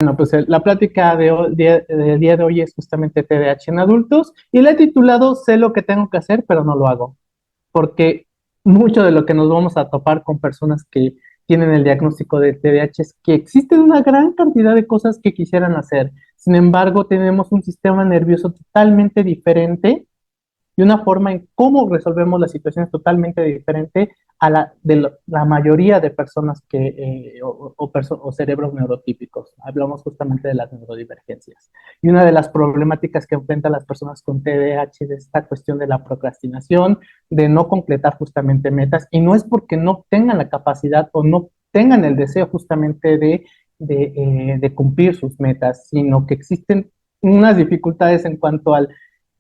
Bueno, pues la plática del día de hoy es justamente TDAH en adultos y la he titulado Sé lo que tengo que hacer, pero no lo hago, porque mucho de lo que nos vamos a topar con personas que tienen el diagnóstico de TDAH es que existen una gran cantidad de cosas que quisieran hacer. Sin embargo, tenemos un sistema nervioso totalmente diferente y una forma en cómo resolvemos las situaciones totalmente diferente a la mayoría de personas o cerebros neurotípicos. Hablamos justamente de las neurodivergencias. Y una de las problemáticas que enfrentan las personas con TDAH es esta cuestión de la procrastinación, de no completar justamente metas, y no es porque no tengan la capacidad o no tengan el deseo justamente de cumplir sus metas, sino que existen unas dificultades en cuanto al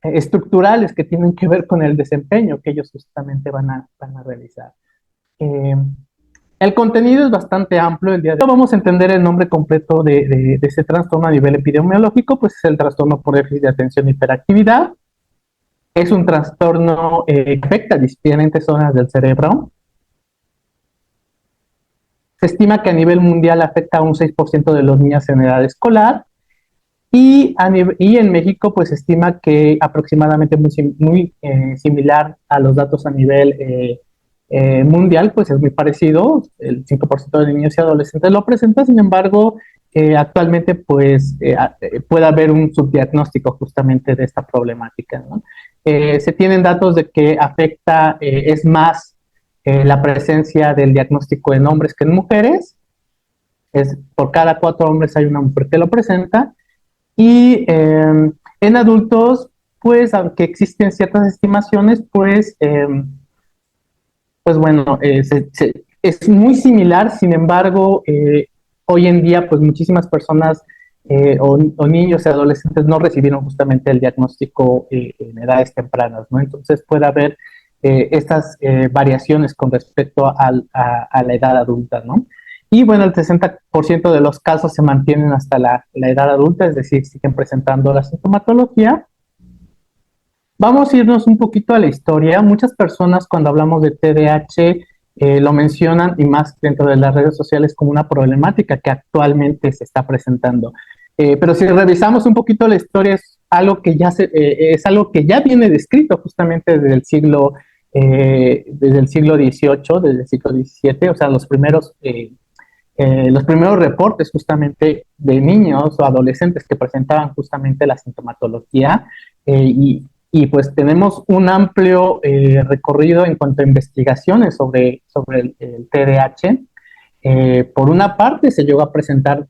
estructurales que tienen que ver con el desempeño que ellos justamente van a realizar. Eh, el contenido es bastante amplio. El día de hoy vamos a entender el nombre completo de ese trastorno a nivel epidemiológico, pues es el trastorno por déficit de atención e hiperactividad. Es un trastorno que afecta a diferentes zonas del cerebro. Se estima que a nivel mundial afecta a un 6% de los niños en edad escolar. Y en México, pues se estima que aproximadamente muy similar a los datos a nivel mundial, pues es muy parecido. El 5% de niños y adolescentes lo presenta. Sin embargo, actualmente pues puede haber un subdiagnóstico justamente de esta problemática, ¿no? Se tienen datos de que afecta, es más la presencia del diagnóstico en hombres que en mujeres. Por cada 4 hombres hay una mujer que lo presenta. Y en adultos, pues aunque existen ciertas estimaciones, pues bueno, es muy similar. Sin embargo, hoy en día, pues muchísimas personas o niños y adolescentes no recibieron justamente el diagnóstico en edades tempranas, ¿no? Entonces puede haber estas variaciones con respecto a la edad adulta, ¿no? Y bueno, el 60% de los casos se mantienen hasta la edad adulta, es decir, siguen presentando la sintomatología. Vamos a irnos un poquito a la historia. Muchas personas cuando hablamos de TDAH lo mencionan, y más dentro de las redes sociales, como una problemática que actualmente se está presentando. Pero si revisamos un poquito la historia, es algo que ya viene descrito justamente desde el siglo XVIII, desde el siglo XVII, o sea, los primeros reportes justamente de niños o adolescentes que presentaban justamente la sintomatología, y pues tenemos un amplio recorrido en cuanto a investigaciones sobre el TDAH. Por una parte se llegó a presentar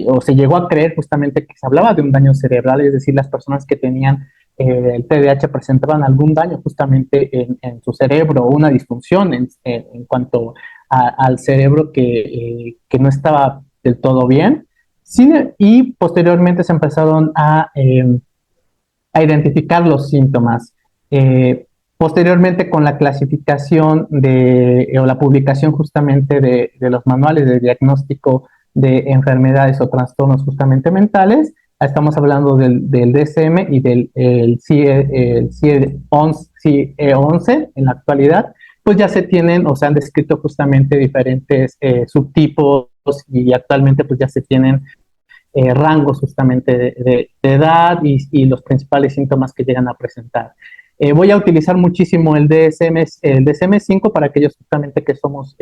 o se llegó a creer justamente que se hablaba de un daño cerebral, es decir, las personas que tenían el TDAH presentaban algún daño justamente en su cerebro, una disfunción en cuanto al cerebro que no estaba del todo bien. Y posteriormente se empezaron a identificar los síntomas. Posteriormente, con la clasificación o la publicación justamente de los manuales de diagnóstico de enfermedades o trastornos justamente mentales, estamos hablando del DSM y del CIE-11 en la actualidad, pues ya se tienen o se han descrito justamente diferentes subtipos, y actualmente pues ya se tienen rangos justamente de edad y los principales síntomas que llegan a presentar. Voy a utilizar muchísimo el DSM-5 para aquellos justamente que somos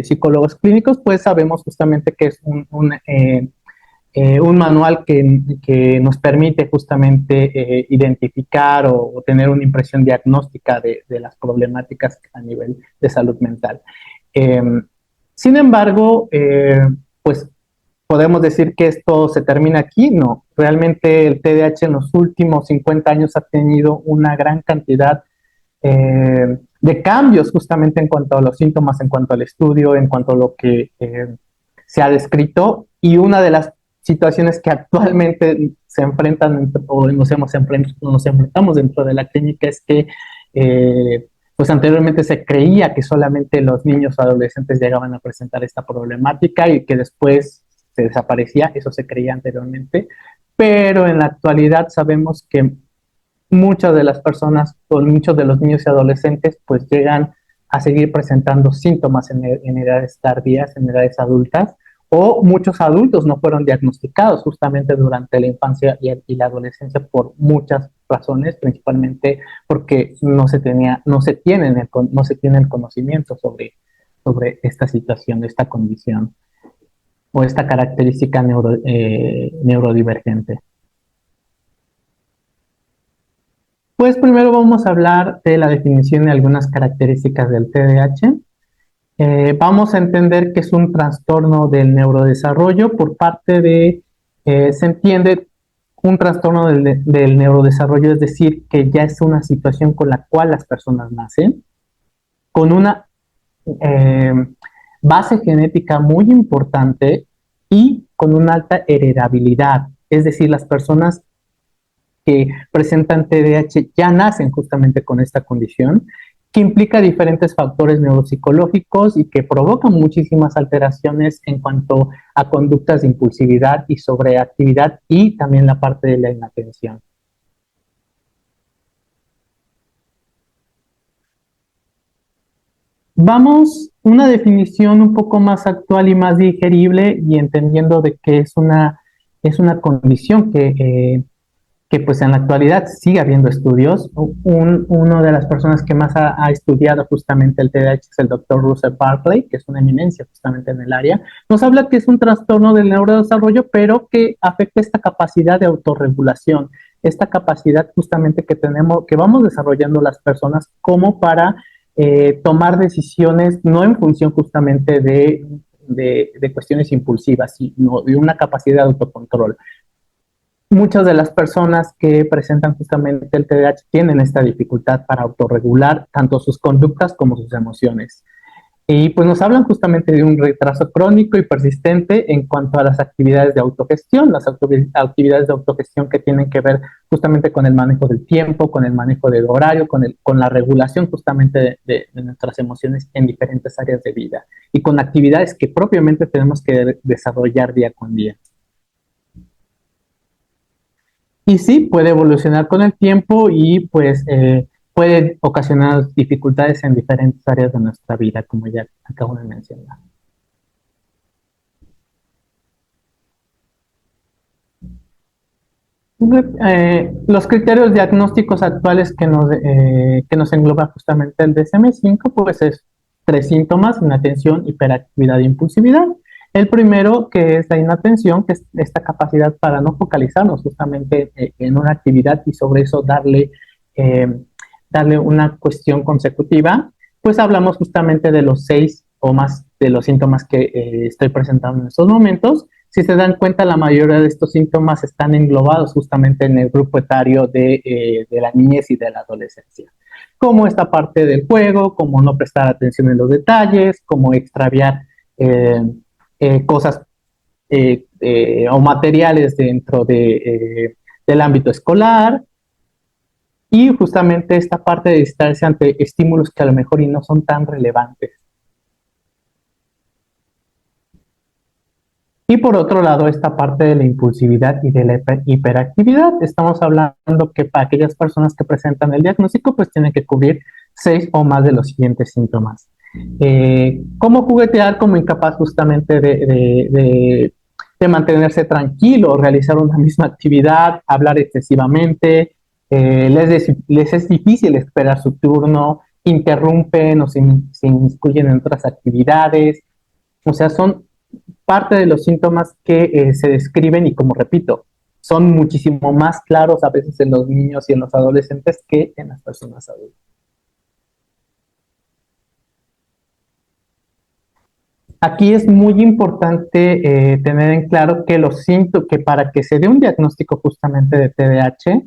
psicólogos clínicos, pues sabemos justamente que es un manual que nos permite justamente identificar o tener una impresión diagnóstica de las problemáticas a nivel de salud mental. Eh, Sin embargo, pues podemos decir que esto se termina aquí. No, realmente el TDAH en los últimos 50 años ha tenido una gran cantidad de cambios justamente en cuanto a los síntomas, en cuanto al estudio, en cuanto a lo que se ha descrito. Y una de las situaciones que actualmente se enfrentan o nos enfrentamos dentro de la clínica es que pues anteriormente se creía que solamente los niños o adolescentes llegaban a presentar esta problemática y que después se desaparecía. Eso se creía anteriormente, pero en la actualidad sabemos que muchas de las personas o muchos de los niños y adolescentes pues llegan a seguir presentando síntomas en edades tardías, en edades adultas, o muchos adultos no fueron diagnosticados justamente durante la infancia y la adolescencia por muchas razones, principalmente porque no se tiene el conocimiento sobre esta situación, esta condición o esta característica neurodivergente. Pues primero vamos a hablar de la definición de algunas características del TDAH. Vamos a entender que es un trastorno del neurodesarrollo por parte se entiende un trastorno del neurodesarrollo, es decir, que ya es una situación con la cual las personas nacen, con una eh, base genética muy importante y con una alta heredabilidad. Es decir, las personas que presentan TDAH ya nacen justamente con esta condición, que implica diferentes factores neuropsicológicos y que provocan muchísimas alteraciones en cuanto a conductas de impulsividad y sobreactividad y también la parte de la inatención. Vamos, una definición un poco más actual y más digerible y entendiendo de que es una condición que pues en la actualidad sigue habiendo estudios. Uno de las personas que más ha estudiado justamente el TDAH es el doctor Russell Barkley, que es una eminencia justamente en el área. Nos habla que es un trastorno del neurodesarrollo, pero que afecta esta capacidad de autorregulación, esta capacidad justamente que tenemos, que vamos desarrollando las personas como para tomar decisiones no en función justamente de cuestiones impulsivas, sino de una capacidad de autocontrol. Muchas de las personas que presentan justamente el TDAH tienen esta dificultad para autorregular tanto sus conductas como sus emociones. Y pues nos hablan justamente de un retraso crónico y persistente en cuanto a las actividades de autogestión, las actividades de autogestión que tienen que ver justamente con el manejo del tiempo, con el manejo del horario, con la regulación justamente de nuestras emociones en diferentes áreas de vida y con actividades que propiamente tenemos que desarrollar día con día. Y sí, puede evolucionar con el tiempo y pues puede ocasionar dificultades en diferentes áreas de nuestra vida, como ya acabo de mencionar. Los criterios diagnósticos actuales que nos engloba justamente el DSM-5, pues es tres síntomas: inatención, hiperactividad e impulsividad. El primero, que es la inatención, que es esta capacidad para no focalizarnos justamente en una actividad y sobre eso eh, darle una cuestión consecutiva, pues hablamos justamente de los 6 o más de los síntomas que estoy presentando en estos momentos. Si se dan cuenta, la mayoría de estos síntomas están englobados justamente en el grupo etario de la niñez y de la adolescencia, como esta parte del juego, como no prestar atención en los detalles, como extraviar cosas o materiales del ámbito escolar, y justamente esta parte de distraerse ante estímulos que a lo mejor y no son tan relevantes. Y por otro lado, esta parte de la impulsividad y de la hiperactividad, estamos hablando que para aquellas personas que presentan el diagnóstico, pues tienen que cubrir 6 o más de los siguientes síntomas. ¿Cómo juguetear como incapaz justamente de mantenerse tranquilo, realizar una misma actividad, hablar excesivamente, les es difícil esperar su turno, interrumpen o se inmiscuyen en otras actividades? O sea, son parte de los síntomas que se describen y, como repito, son muchísimo más claros a veces en los niños y en los adolescentes que en las personas adultas. Aquí es muy importante tener en claro que que para que se dé un diagnóstico justamente de TDAH,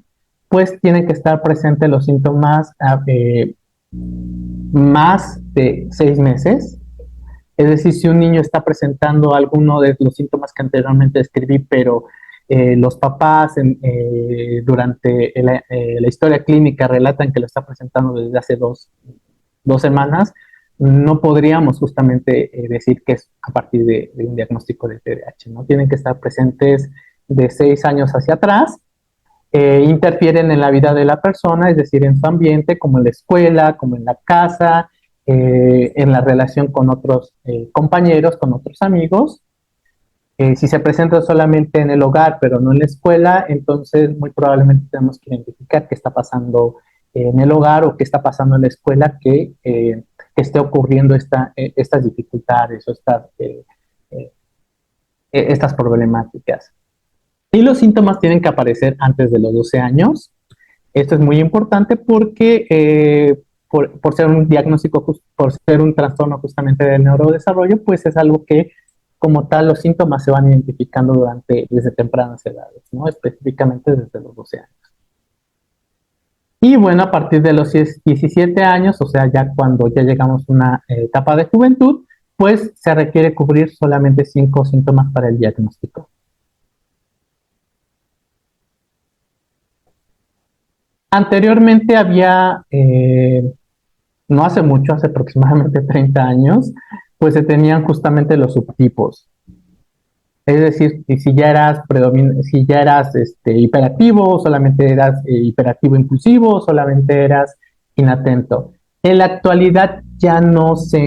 pues tienen que estar presentes los síntomas más de 6 meses. Es decir, si un niño está presentando alguno de los síntomas que anteriormente describí, pero los papás durante la historia clínica relatan que lo está presentando desde hace dos semanas, no podríamos justamente decir que es a partir de un diagnóstico de TDAH, ¿no? Tienen que estar presentes de 6 años hacia atrás. Interfieren en la vida de la persona, es decir, en su ambiente, como en la escuela, como en la casa, en la relación con otros compañeros, con otros amigos, Si se presenta solamente en el hogar, pero no en la escuela, entonces muy probablemente tenemos que identificar qué está pasando en el hogar o qué está pasando en la escuela que esté ocurriendo estas dificultades o eh, estas problemáticas. Y los síntomas tienen que aparecer antes de los 12 años. Esto es muy importante porque por ser un diagnóstico, por ser un trastorno justamente del neurodesarrollo, pues es algo que como tal los síntomas se van identificando desde tempranas edades, ¿no? Específicamente desde los 12 años. Y bueno, a partir de los 17 años, o sea, ya cuando ya llegamos a una etapa de juventud, pues se requiere cubrir solamente 5 síntomas para el diagnóstico. Anteriormente había, no hace mucho, hace aproximadamente 30 años, pues se tenían justamente los subtipos. Es decir, si ya eras hiperactivo, solamente eras hiperactivo impulsivo, solamente eras inatento. En la actualidad ya no se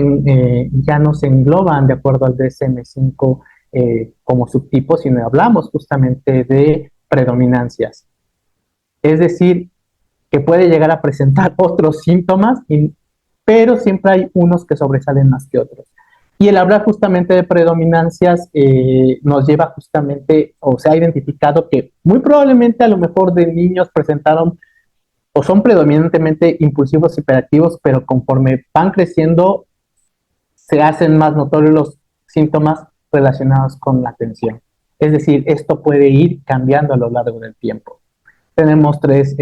engloban de acuerdo al DSM-5 como subtipos, sino hablamos justamente de predominancias. Es decir, que puede llegar a presentar otros síntomas, pero siempre hay unos que sobresalen más que otros. Y el hablar justamente de predominancias nos lleva justamente, o se ha identificado que muy probablemente a lo mejor de niños presentaron o son predominantemente impulsivos hiperactivos, pero conforme van creciendo se hacen más notorios los síntomas relacionados con la atención. Es decir, esto puede ir cambiando a lo largo del tiempo. Tenemos tres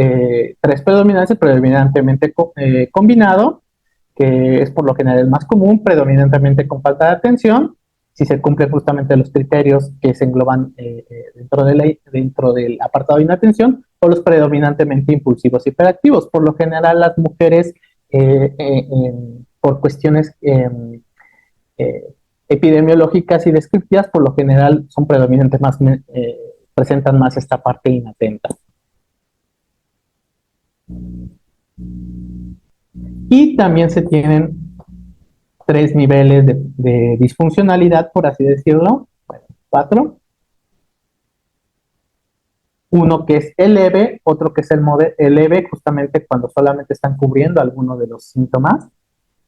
predominancias, predominantemente combinado, que es por lo general el más común, predominantemente con falta de atención, si se cumplen justamente los criterios que se engloban dentro del apartado de inatención, o los predominantemente impulsivos hiperactivos. Por lo general, las mujeres, por cuestiones eh, epidemiológicas y descriptivas, por lo general son predominantes más, presentan más esta parte inatenta. Y también se tienen 3 niveles de disfuncionalidad, por así decirlo, bueno, 4. Uno que es el leve, otro que es el leve, justamente cuando solamente están cubriendo algunos de los síntomas,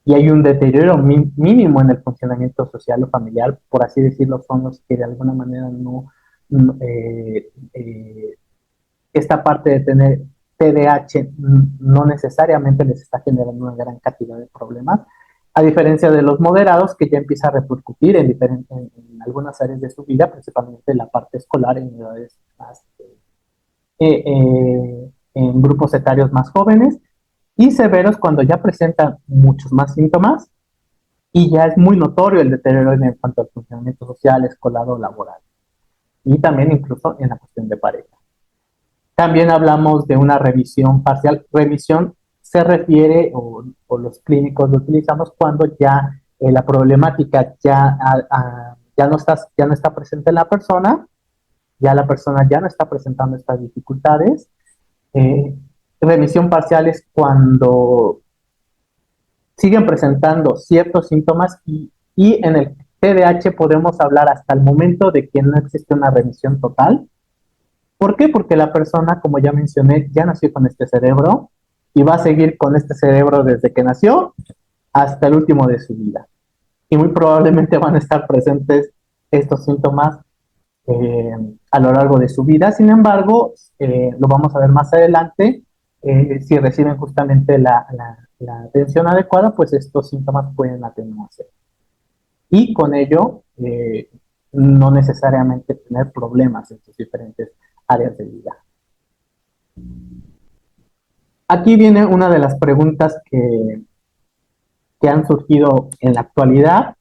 y hay un deterioro mínimo en el funcionamiento social o familiar, por así decirlo, son los que de alguna manera esta parte de tener TDAH no necesariamente les está generando una gran cantidad de problemas, a diferencia de los moderados que ya empieza a repercutir en algunas áreas de su vida, principalmente en la parte escolar, en edades más, en grupos etarios más jóvenes, y severos cuando ya presentan muchos más síntomas y ya es muy notorio el deterioro en cuanto al funcionamiento social, escolar o laboral, y también incluso en la cuestión de pareja. También hablamos de una revisión parcial. Revisión se refiere, o los clínicos lo utilizamos cuando ya la problemática ya no está presente en la persona, ya la persona ya no está presentando estas dificultades. Eh, Revisión parcial es cuando siguen presentando ciertos síntomas y en el TDAH podemos hablar hasta el momento de que no existe una remisión total. ¿Por qué? Porque la persona, como ya mencioné, ya nació con este cerebro y va a seguir con este cerebro desde que nació hasta el último de su vida. Y muy probablemente van a estar presentes estos síntomas eh, a lo largo de su vida. Sin embargo, lo vamos a ver más adelante, si reciben justamente la atención adecuada, pues estos síntomas pueden atenuarse. Y con ello, no necesariamente tener problemas en sus diferentes áreas de vida. Aquí viene una de las preguntas que han surgido en la actualidad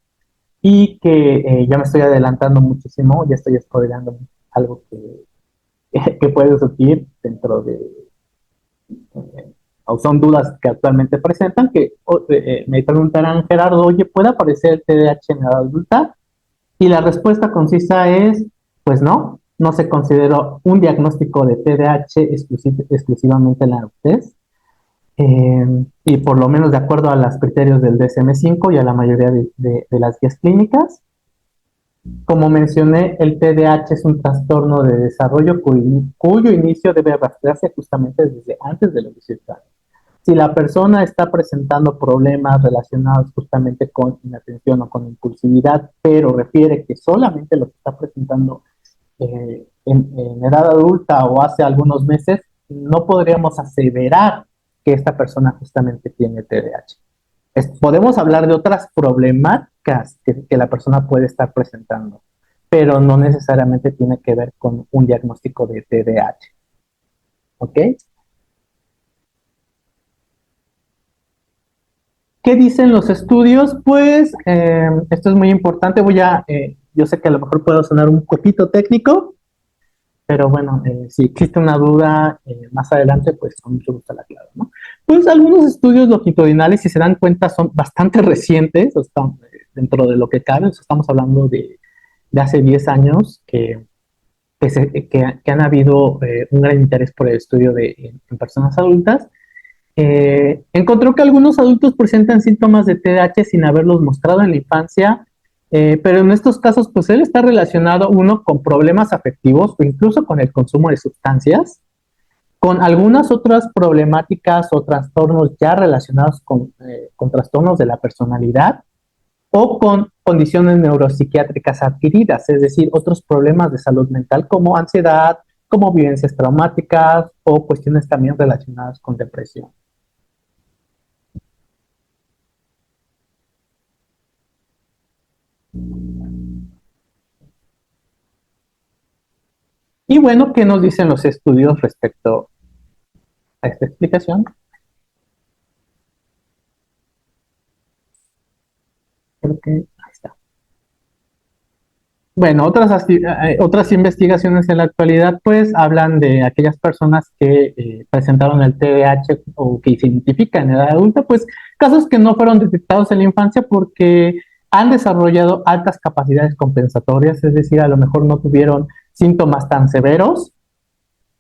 y que ya me estoy adelantando muchísimo, ya estoy spoileando algo que puede surgir dentro de, o son dudas que actualmente presentan, que me preguntarán, Gerardo, oye, ¿puede aparecer TDAH en la edad adulta? Y la respuesta concisa es, pues no, no se consideró un diagnóstico de TDAH exclusivamente en la adultez. Y por lo menos de acuerdo a los criterios del DSM-5 y a la mayoría de las guías clínicas. Como mencioné, el TDAH es un trastorno de desarrollo cuyo inicio debe rastrearse justamente desde antes de los 18 años. Si la persona está presentando problemas relacionados justamente con inatención o con impulsividad, pero refiere que solamente lo que está presentando en edad adulta o hace algunos meses, no podríamos aseverar que esta persona justamente tiene TDAH. Podemos hablar de otras problemáticas que la persona puede estar presentando, pero no necesariamente tiene que ver con un diagnóstico de TDAH. ¿Ok? ¿Qué dicen los estudios? Pues esto es muy importante. Yo sé que a lo mejor puedo sonar un poquito técnico, pero bueno, si existe una duda más adelante, pues con mucho gusto la aclaro, ¿no? Pues algunos estudios longitudinales, si se dan cuenta, son bastante recientes, o están, dentro de lo que cabe, o sea, estamos hablando de hace 10 años que han habido un gran interés por el estudio en personas adultas. Encontró que algunos adultos presentan síntomas de TDAH sin haberlos mostrado en la infancia, pero en estos casos, pues él está relacionado, uno, con problemas afectivos o incluso con el consumo de sustancias, con algunas otras problemáticas o trastornos ya relacionados con trastornos de la personalidad o con condiciones neuropsiquiátricas adquiridas, es decir, otros problemas de salud mental como ansiedad, como vivencias traumáticas o cuestiones también relacionadas con depresión. Y bueno, ¿qué nos dicen los estudios respecto a esta explicación? Creo que ahí está. Bueno, otras investigaciones en la actualidad pues hablan de aquellas personas que presentaron el TDAH o que se identifican en edad adulta, pues casos que no fueron detectados en la infancia porque han desarrollado altas capacidades compensatorias, es decir, a lo mejor no tuvieron síntomas tan severos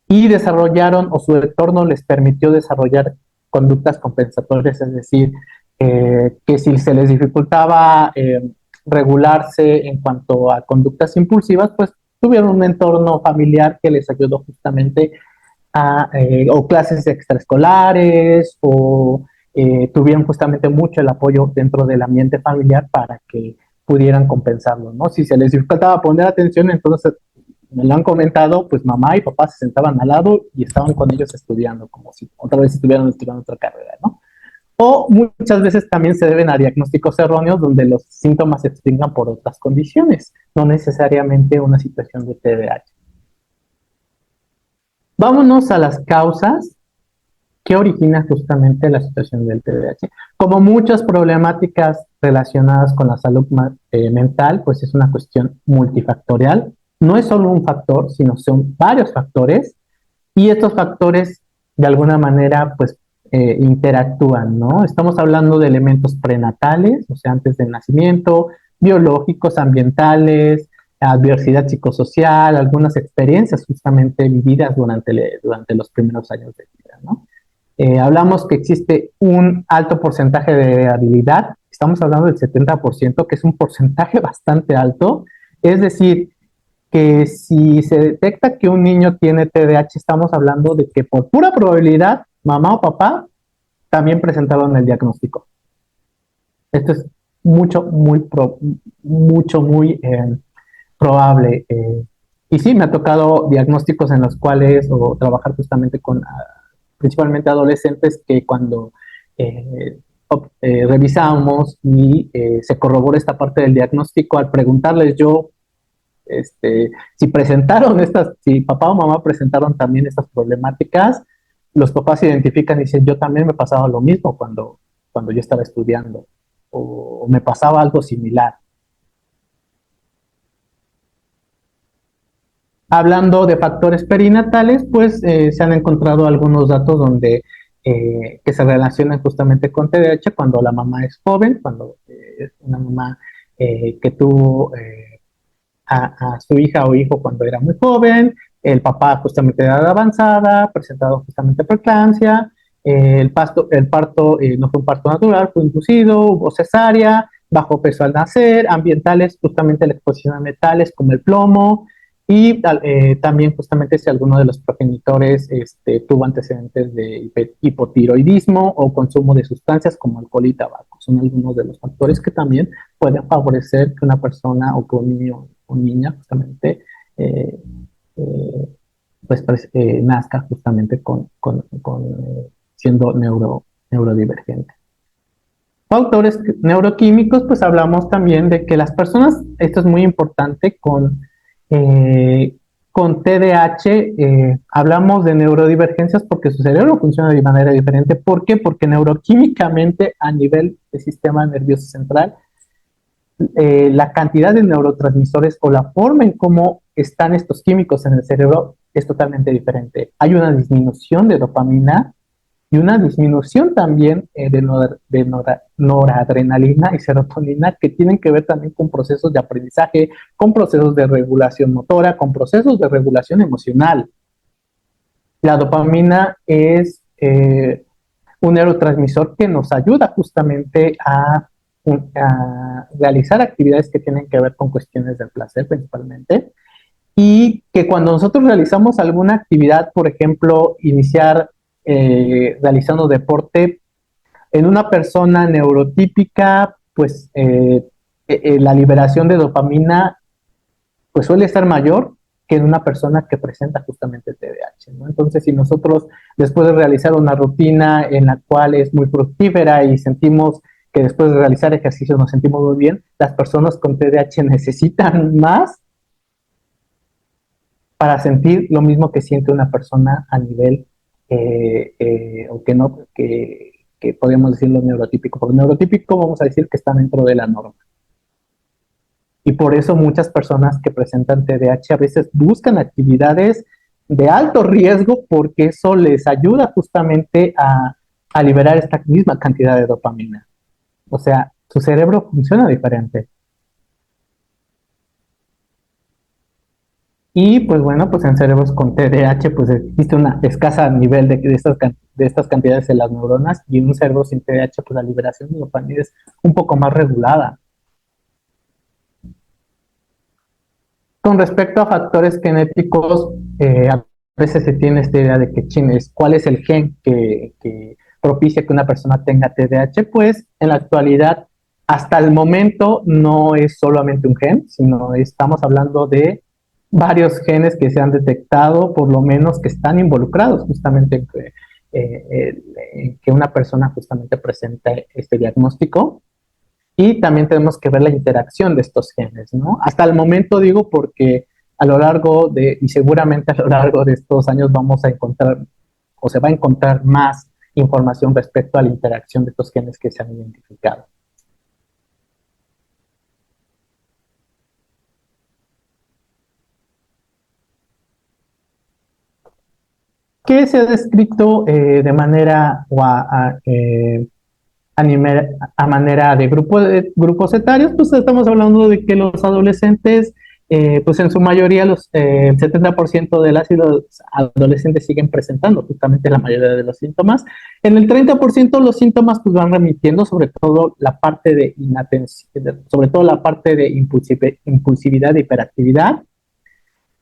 y desarrollaron o su entorno les permitió desarrollar conductas compensatorias, es decir, que si se les dificultaba regularse en cuanto a conductas impulsivas, pues tuvieron un entorno familiar que les ayudó justamente o clases extraescolares, o tuvieron justamente mucho el apoyo dentro del ambiente familiar para que pudieran compensarlo, ¿no? Si se les dificultaba poner atención, entonces me lo han comentado, pues mamá y papá se sentaban al lado y estaban con ellos estudiando, como si otra vez estuvieran estudiando otra carrera, ¿no? O muchas veces también se deben a diagnósticos erróneos donde los síntomas se explican por otras condiciones, no necesariamente una situación de TDAH. Vámonos a las causas que origina justamente la situación del TDAH. Como muchas problemáticas relacionadas con la salud mental, pues es una cuestión multifactorial. No es solo un factor, sino son varios factores y estos factores de alguna manera pues interactúan, ¿no? Estamos hablando de elementos prenatales, o sea, antes del nacimiento, biológicos, ambientales, adversidad psicosocial, algunas experiencias justamente vividas durante los primeros años de vida, ¿no? Hablamos que existe un alto porcentaje de habilidad, estamos hablando del 70%, que es un porcentaje bastante alto, es decir, que si se detecta que un niño tiene TDAH, estamos hablando de que por pura probabilidad, mamá o papá también presentaron el diagnóstico. Esto es mucho, muy probable. Y sí, me ha tocado diagnósticos en los cuales, o trabajar justamente con principalmente adolescentes, que cuando revisamos y se corrobora esta parte del diagnóstico, al preguntarles yo si presentaron si papá o mamá presentaron también estas problemáticas, los papás se identifican y dicen, yo también me pasaba lo mismo cuando yo estaba estudiando, o me pasaba algo similar. Hablando de factores perinatales, pues se han encontrado algunos datos que se relacionan justamente con TDAH cuando la mamá es joven, cuando es una mamá que tuvo a su hija o hijo cuando era muy joven, el papá justamente de edad avanzada, presentado justamente preeclampsia, el parto no fue un parto natural, fue inducido, hubo cesárea, bajo peso al nacer, ambientales, justamente la exposición a metales como el plomo, y también justamente si alguno de los progenitores tuvo antecedentes de hipotiroidismo o consumo de sustancias como alcohol y tabaco. Son algunos de los factores que también pueden favorecer que una persona o que un niño o niña justamente eh, eh, nazca justamente siendo neurodivergente. Factores neuroquímicos, pues hablamos también de que las personas, esto es muy importante, con TDAH, hablamos de neurodivergencias porque su cerebro funciona de manera diferente. ¿Por qué? Porque neuroquímicamente a nivel del sistema nervioso central, la cantidad de neurotransmisores o la forma en cómo están estos químicos en el cerebro es totalmente diferente. Hay una disminución de dopamina y una disminución también de noradrenalina y serotonina, que tienen que ver también con procesos de aprendizaje, con procesos de regulación motora, con procesos de regulación emocional. La dopamina es un neurotransmisor que nos ayuda justamente a realizar actividades que tienen que ver con cuestiones del placer principalmente, y que cuando nosotros realizamos alguna actividad, por ejemplo, iniciar realizando deporte, en una persona neurotípica, pues la liberación de dopamina pues suele ser mayor que en una persona que presenta justamente TDAH, ¿no? Entonces, si nosotros después de realizar una rutina en la cual es muy fructífera y sentimos que después de realizar ejercicio nos sentimos muy bien, las personas con TDAH necesitan más para sentir lo mismo que siente una persona a nivel, o que no, que podemos decirlo neurotípico. Por neurotípico vamos a decir que está dentro de la norma. Y por eso muchas personas que presentan TDAH a veces buscan actividades de alto riesgo porque eso les ayuda justamente a liberar esta misma cantidad de dopamina. O sea, su cerebro funciona diferente. Y pues bueno, pues en cerebros con TDAH pues existe una escasa nivel de estas cantidades en las neuronas, y en un cerebro sin TDAH pues la liberación de dopamina es un poco más regulada. Con respecto a factores genéticos, a veces se tiene esta idea de que cuál es el gen que propicia que una persona tenga TDAH. Pues en la actualidad, hasta el momento, no es solamente un gen, sino estamos hablando de varios genes que se han detectado, por lo menos que están involucrados justamente en que una persona justamente presente este diagnóstico. Y también tenemos que ver la interacción de estos genes, ¿no? Hasta el momento digo porque a lo largo y seguramente a lo largo de estos años vamos a encontrar, o se va a encontrar más información respecto a la interacción de estos genes que se han identificado. ¿Qué se ha descrito de manera a manera de grupos etarios? Pues estamos hablando de que los adolescentes, pues en su mayoría el 70% de las y los adolescentes siguen presentando justamente la mayoría de los síntomas. En el 30% los síntomas pues van remitiendo sobre todo la parte de inatención, sobre todo la parte de impulsividad e hiperactividad.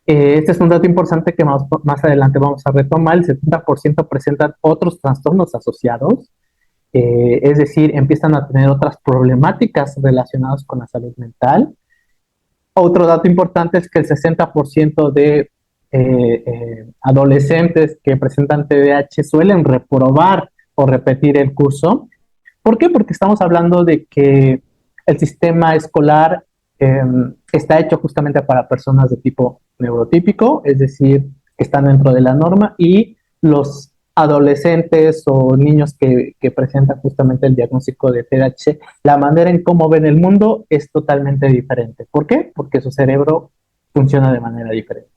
Este es un dato importante que más adelante vamos a retomar. El 70% presentan otros trastornos asociados, es decir, empiezan a tener otras problemáticas relacionadas con la salud mental. Otro dato importante es que el 60% de adolescentes que presentan TDAH suelen reprobar o repetir el curso. ¿Por qué? Porque estamos hablando de que el sistema escolar está hecho justamente para personas de tipo neurotípico, es decir, que están dentro de la norma, y los adolescentes o niños que presentan justamente el diagnóstico de TDAH, la manera en cómo ven el mundo es totalmente diferente. ¿Por qué? Porque su cerebro funciona de manera diferente.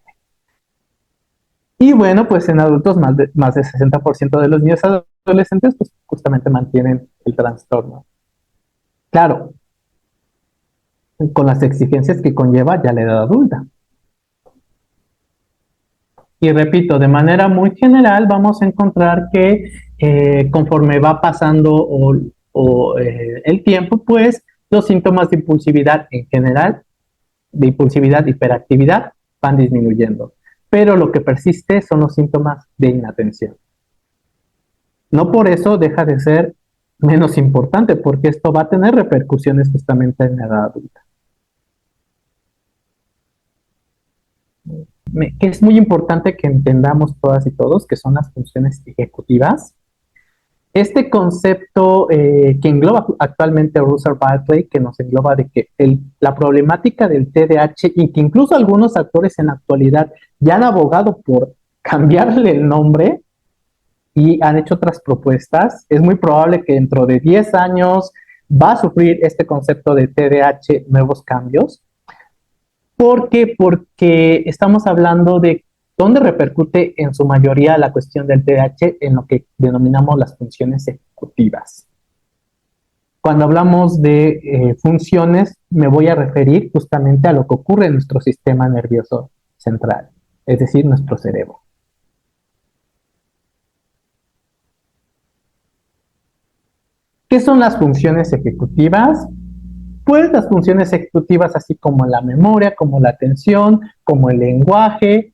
Y bueno, pues en adultos más del 60% de los niños adolescentes pues justamente mantienen el trastorno. Claro, con las exigencias que conlleva ya la edad adulta. Y repito, de manera muy general vamos a encontrar que conforme va pasando el tiempo, pues Los síntomas de impulsividad en general, de impulsividad y hiperactividad, van disminuyendo, pero lo que persiste son los síntomas de inatención. No por eso deja de ser menos importante, porque esto va a tener repercusiones justamente en la edad adulta. Que es muy importante que entendamos todas y todos que son las funciones ejecutivas. Este concepto que engloba actualmente Russell Barkley, que nos engloba de que la problemática del TDAH y que incluso algunos actores en la actualidad ya han abogado por cambiarle el nombre y han hecho otras propuestas, es muy probable que dentro de 10 años va a sufrir este concepto de TDAH nuevos cambios. ¿Por qué? Porque estamos hablando de dónde repercute en su mayoría la cuestión del TDAH en lo que denominamos las funciones ejecutivas. Cuando hablamos de funciones, me voy a referir justamente a lo que ocurre en nuestro sistema nervioso central, es decir, nuestro cerebro. ¿Qué son las funciones ejecutivas? Pues las funciones ejecutivas, así como la memoria, como la atención, como el lenguaje,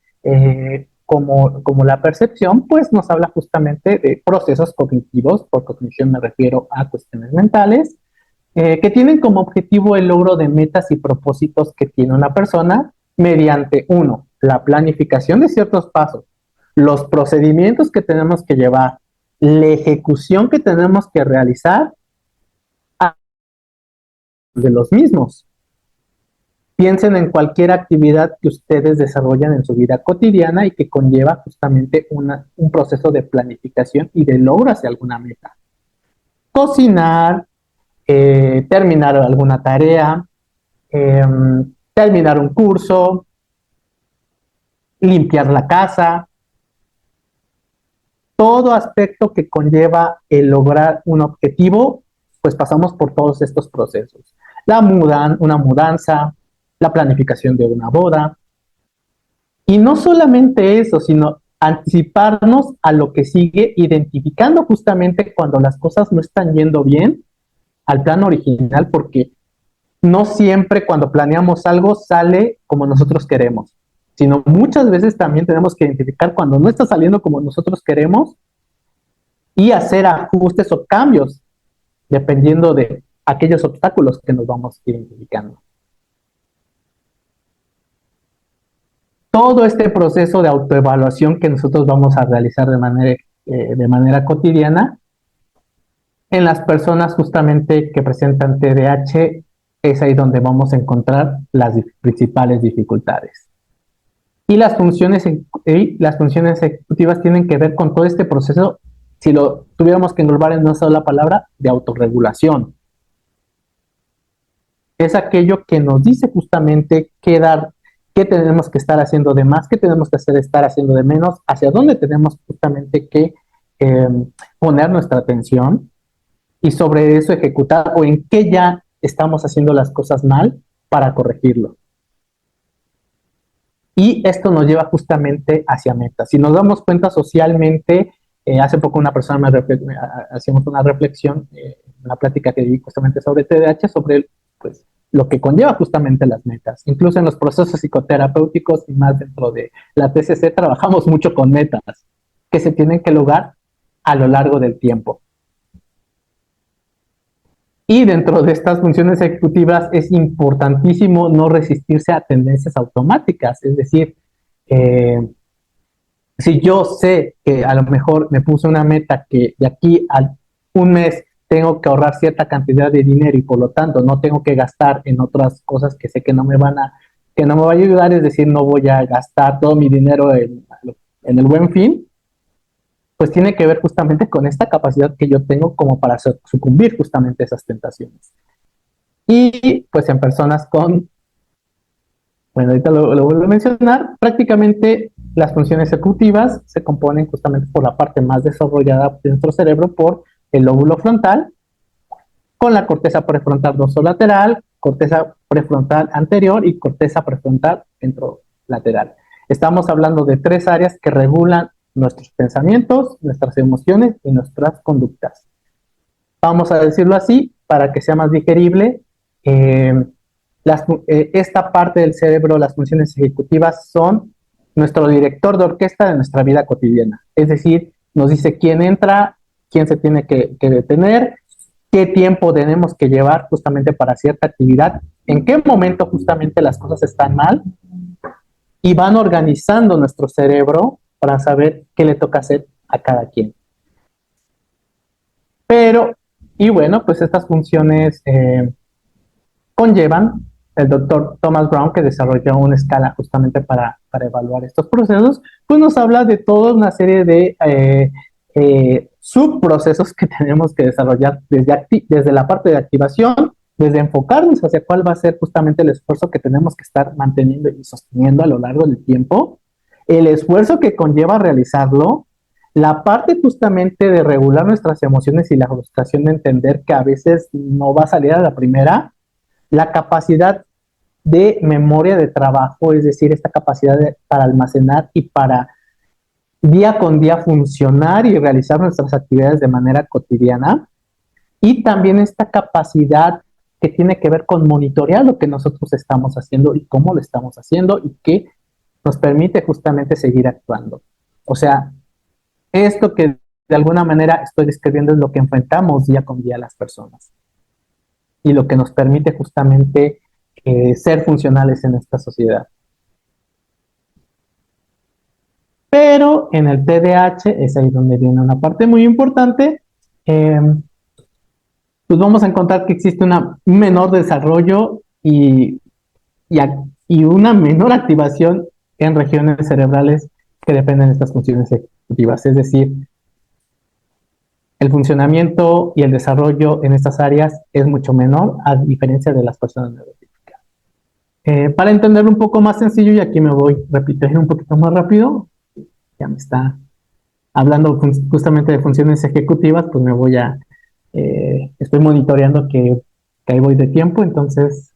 como la percepción, pues nos habla justamente de procesos cognitivos. Por cognición me refiero a cuestiones mentales, que tienen como objetivo el logro de metas y propósitos que tiene una persona mediante, uno, la planificación de ciertos pasos, los procedimientos que tenemos que llevar, la ejecución que tenemos que realizar de los mismos. Piensen en cualquier actividad que ustedes desarrollan en su vida cotidiana y que conlleva justamente un proceso de planificación y de logro hacia alguna meta. Cocinar, terminar alguna tarea, terminar un curso, limpiar la casa, todo aspecto que conlleva el lograr un objetivo, pues pasamos por todos estos procesos. Una mudanza, la planificación de una boda. Y no solamente eso, sino anticiparnos a lo que sigue, identificando justamente cuando las cosas no están yendo bien al plan original, porque no siempre cuando planeamos algo sale como nosotros queremos, sino muchas veces también tenemos que identificar cuando no está saliendo como nosotros queremos y hacer ajustes o cambios dependiendo de aquellos obstáculos que nos vamos identificando. Todo este proceso de autoevaluación que nosotros vamos a realizar de manera cotidiana, en las personas justamente que presentan TDAH, es ahí donde vamos a encontrar las principales dificultades. Y las funciones ejecutivas tienen que ver con todo este proceso, si lo tuviéramos que englobar en una sola palabra, de autorregulación. Es aquello que nos dice justamente qué tenemos que estar haciendo de más, qué tenemos que estar haciendo de menos, hacia dónde tenemos justamente que poner nuestra atención y sobre eso ejecutar o en qué ya estamos haciendo las cosas mal para corregirlo. Y esto nos lleva justamente hacia metas. Si nos damos cuenta socialmente, hace poco una persona hacíamos una reflexión, una plática que di justamente sobre TDAH, sobre pues, lo que conlleva justamente las metas. Incluso en los procesos psicoterapéuticos y más dentro de la TCC trabajamos mucho con metas que se tienen que lograr a lo largo del tiempo. Y dentro de estas funciones ejecutivas es importantísimo no resistirse a tendencias automáticas, es decir, si yo sé que a lo mejor me puse una meta que de aquí a un mes tengo que ahorrar cierta cantidad de dinero y por lo tanto no tengo que gastar en otras cosas que sé que no me van a ayudar, es decir, no voy a gastar todo mi dinero en el Buen Fin, pues tiene que ver justamente con esta capacidad que yo tengo como para sucumbir justamente a esas tentaciones. Y pues en personas bueno, ahorita lo vuelvo a mencionar, prácticamente las funciones ejecutivas se componen justamente por la parte más desarrollada de nuestro cerebro, por el lóbulo frontal, con la corteza prefrontal dorsolateral, corteza prefrontal anterior y corteza prefrontal ventrolateral. Estamos hablando de 3 áreas que regulan nuestros pensamientos, nuestras emociones y nuestras conductas. Vamos a decirlo así para que sea más digerible. eh, esta parte del cerebro, las funciones ejecutivas, son nuestro director de orquesta de nuestra vida cotidiana. Es decir, nos dice quién entra, quién se tiene que detener, qué tiempo tenemos que llevar justamente para cierta actividad, en qué momento justamente las cosas están mal y van organizando nuestro cerebro para saber qué le toca hacer a cada quien. Pero, y bueno, pues estas funciones conllevan el doctor Thomas Brown, que desarrolló una escala justamente para evaluar estos procesos, pues nos habla de toda una serie de subprocesos que tenemos que desarrollar desde la parte de activación, desde enfocarnos hacia cuál va a ser justamente el esfuerzo que tenemos que estar manteniendo y sosteniendo a lo largo del tiempo, el esfuerzo que conlleva realizarlo, la parte justamente de regular nuestras emociones y la frustración de entender que a veces no va a salir a la primera, la capacidad de memoria de trabajo, es decir, esta capacidad para almacenar y para día con día funcionar y realizar nuestras actividades de manera cotidiana, y también esta capacidad que tiene que ver con monitorear lo que nosotros estamos haciendo y cómo lo estamos haciendo y que nos permite justamente seguir actuando. O sea, esto que de alguna manera estoy describiendo es lo que enfrentamos día con día las personas y lo que nos permite justamente ser funcionales en esta sociedad. Pero en el TDAH es ahí donde viene una parte muy importante. Eh, pues vamos a encontrar que existe un menor desarrollo y, y una menor activación en regiones cerebrales que dependen de estas funciones ejecutivas. Es decir, el funcionamiento y el desarrollo en estas áreas es mucho menor a diferencia de las personas neurotípicas. Para entenderlo un poco más sencillo, y aquí me voy a repetir un poquito más rápido, ya me está hablando justamente de funciones ejecutivas, pues me voy estoy monitoreando que ahí voy de tiempo, entonces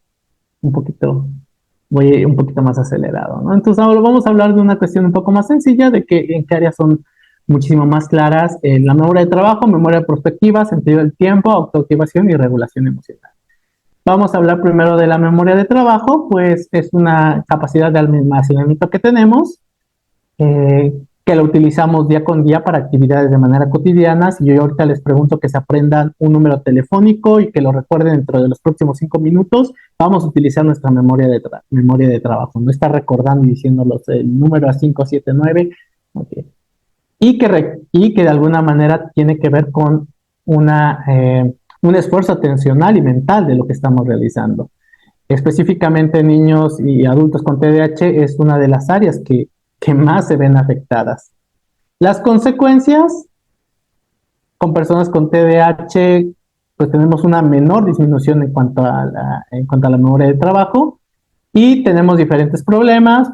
un poquito, voy un poquito más acelerado, ¿no? Entonces ahora vamos a hablar de una cuestión un poco más sencilla, de que en qué áreas son muchísimo más claras, la memoria de trabajo, memoria prospectiva, sentido del tiempo, autoactivación y regulación emocional. Vamos a hablar primero de la memoria de trabajo, pues es una capacidad de almacenamiento que tenemos, que lo utilizamos día con día para actividades de manera cotidiana. Si yo ahorita les pregunto que se aprendan un número telefónico y que lo recuerden dentro de los próximos 5 minutos, vamos a utilizar nuestra memoria de trabajo. No está recordando y diciéndolos el número a 579. Okay. Y que de alguna manera tiene que ver con un esfuerzo atencional y mental de lo que estamos realizando. Específicamente niños y adultos con TDAH es una de las áreas que más se ven afectadas. Las consecuencias con personas con TDAH, pues tenemos una menor disminución en cuanto a la memoria de trabajo y tenemos diferentes problemas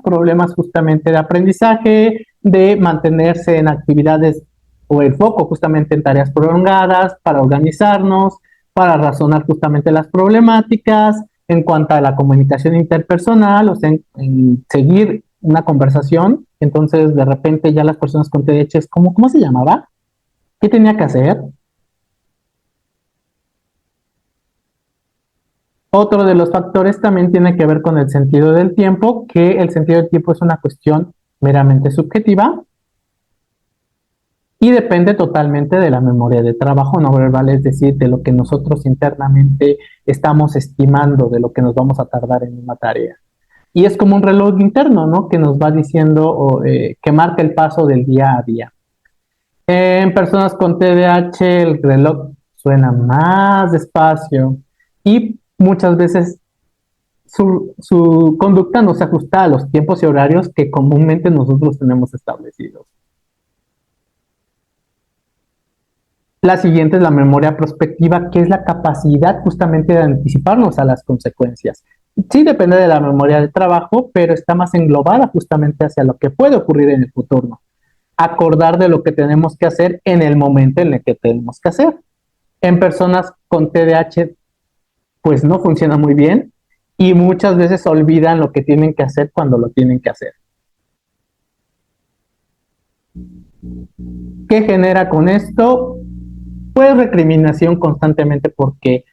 justamente de aprendizaje, de mantenerse en actividades o el foco justamente en tareas prolongadas, para organizarnos, para razonar justamente las problemáticas, en cuanto a la comunicación interpersonal, o sea, en seguir una conversación. Entonces, de repente ya las personas con TDAH es como, ¿cómo se llamaba? ¿Qué tenía que hacer? Otro de los factores también tiene que ver con el sentido del tiempo, que el sentido del tiempo es una cuestión meramente subjetiva y depende totalmente de la memoria de trabajo no verbal, es decir, de lo que nosotros internamente estamos estimando de lo que nos vamos a tardar en una tarea. Y es como un reloj interno, ¿no? Que nos va diciendo, que marca el paso del día a día. En personas con TDAH el reloj suena más despacio y muchas veces su conducta no se ajusta a los tiempos y horarios que comúnmente nosotros tenemos establecidos. La siguiente es la memoria prospectiva, que es la capacidad justamente de anticiparnos a las consecuencias. Sí depende de la memoria de trabajo, pero está más englobada justamente hacia lo que puede ocurrir en el futuro. Acordar de lo que tenemos que hacer en el momento en el que tenemos que hacer. En personas con TDAH, pues no funciona muy bien y muchas veces olvidan lo que tienen que hacer cuando lo tienen que hacer. ¿Qué genera con esto? Pues recriminación constantemente porque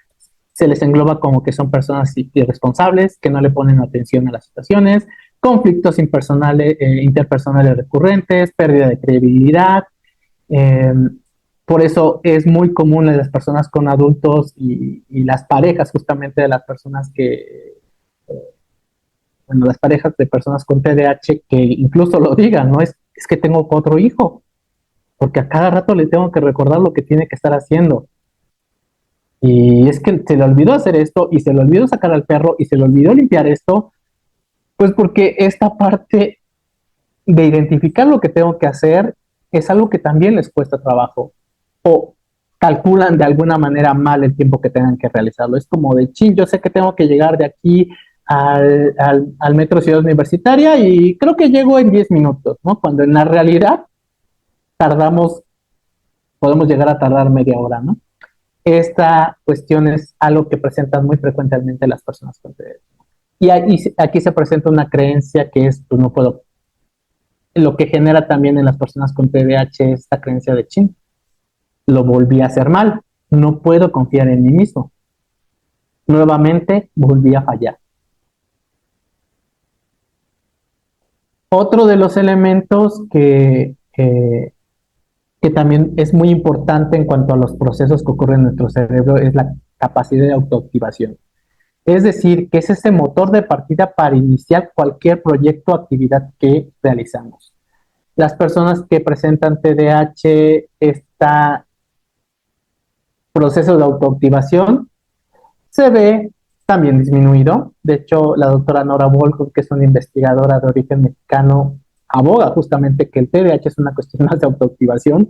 se les engloba como que son personas irresponsables, que no le ponen atención a las situaciones, conflictos interpersonales recurrentes, pérdida de credibilidad. eh, por eso es muy común en las personas con adultos y las parejas justamente de las personas bueno, las parejas de personas con TDAH que incluso lo digan, ¿no? Es que tengo otro hijo, porque a cada rato le tengo que recordar lo que tiene que estar haciendo. Y es que se le olvidó hacer esto y se le olvidó sacar al perro y se le olvidó limpiar esto, pues porque esta parte de identificar lo que tengo que hacer es algo que también les cuesta trabajo o calculan de alguna manera mal el tiempo que tengan que realizarlo. Es como de, chin, yo sé que tengo que llegar de aquí al metro Ciudad Universitaria y creo que llego en 10 minutos, ¿no? Cuando en la realidad tardamos, podemos llegar a tardar media hora, ¿no? Esta cuestión es algo que presentan muy frecuentemente las personas con TDAH. Y aquí se presenta una creencia que es, pues no puedo, lo que genera también en las personas con TDAH esta creencia de chin, lo volví a hacer mal, no puedo confiar en mí mismo. Nuevamente volví a fallar. Otro de los elementos que también es muy importante en cuanto a los procesos que ocurren en nuestro cerebro es la capacidad de autoactivación. Es decir, que es ese motor de partida para iniciar cualquier proyecto o actividad que realizamos. Las personas que presentan TDAH, este proceso de autoactivación se ve también disminuido. De hecho, la doctora Nora Volkow, que es una investigadora de origen mexicano, aboga justamente que el TDAH es una cuestión más de autoactivación,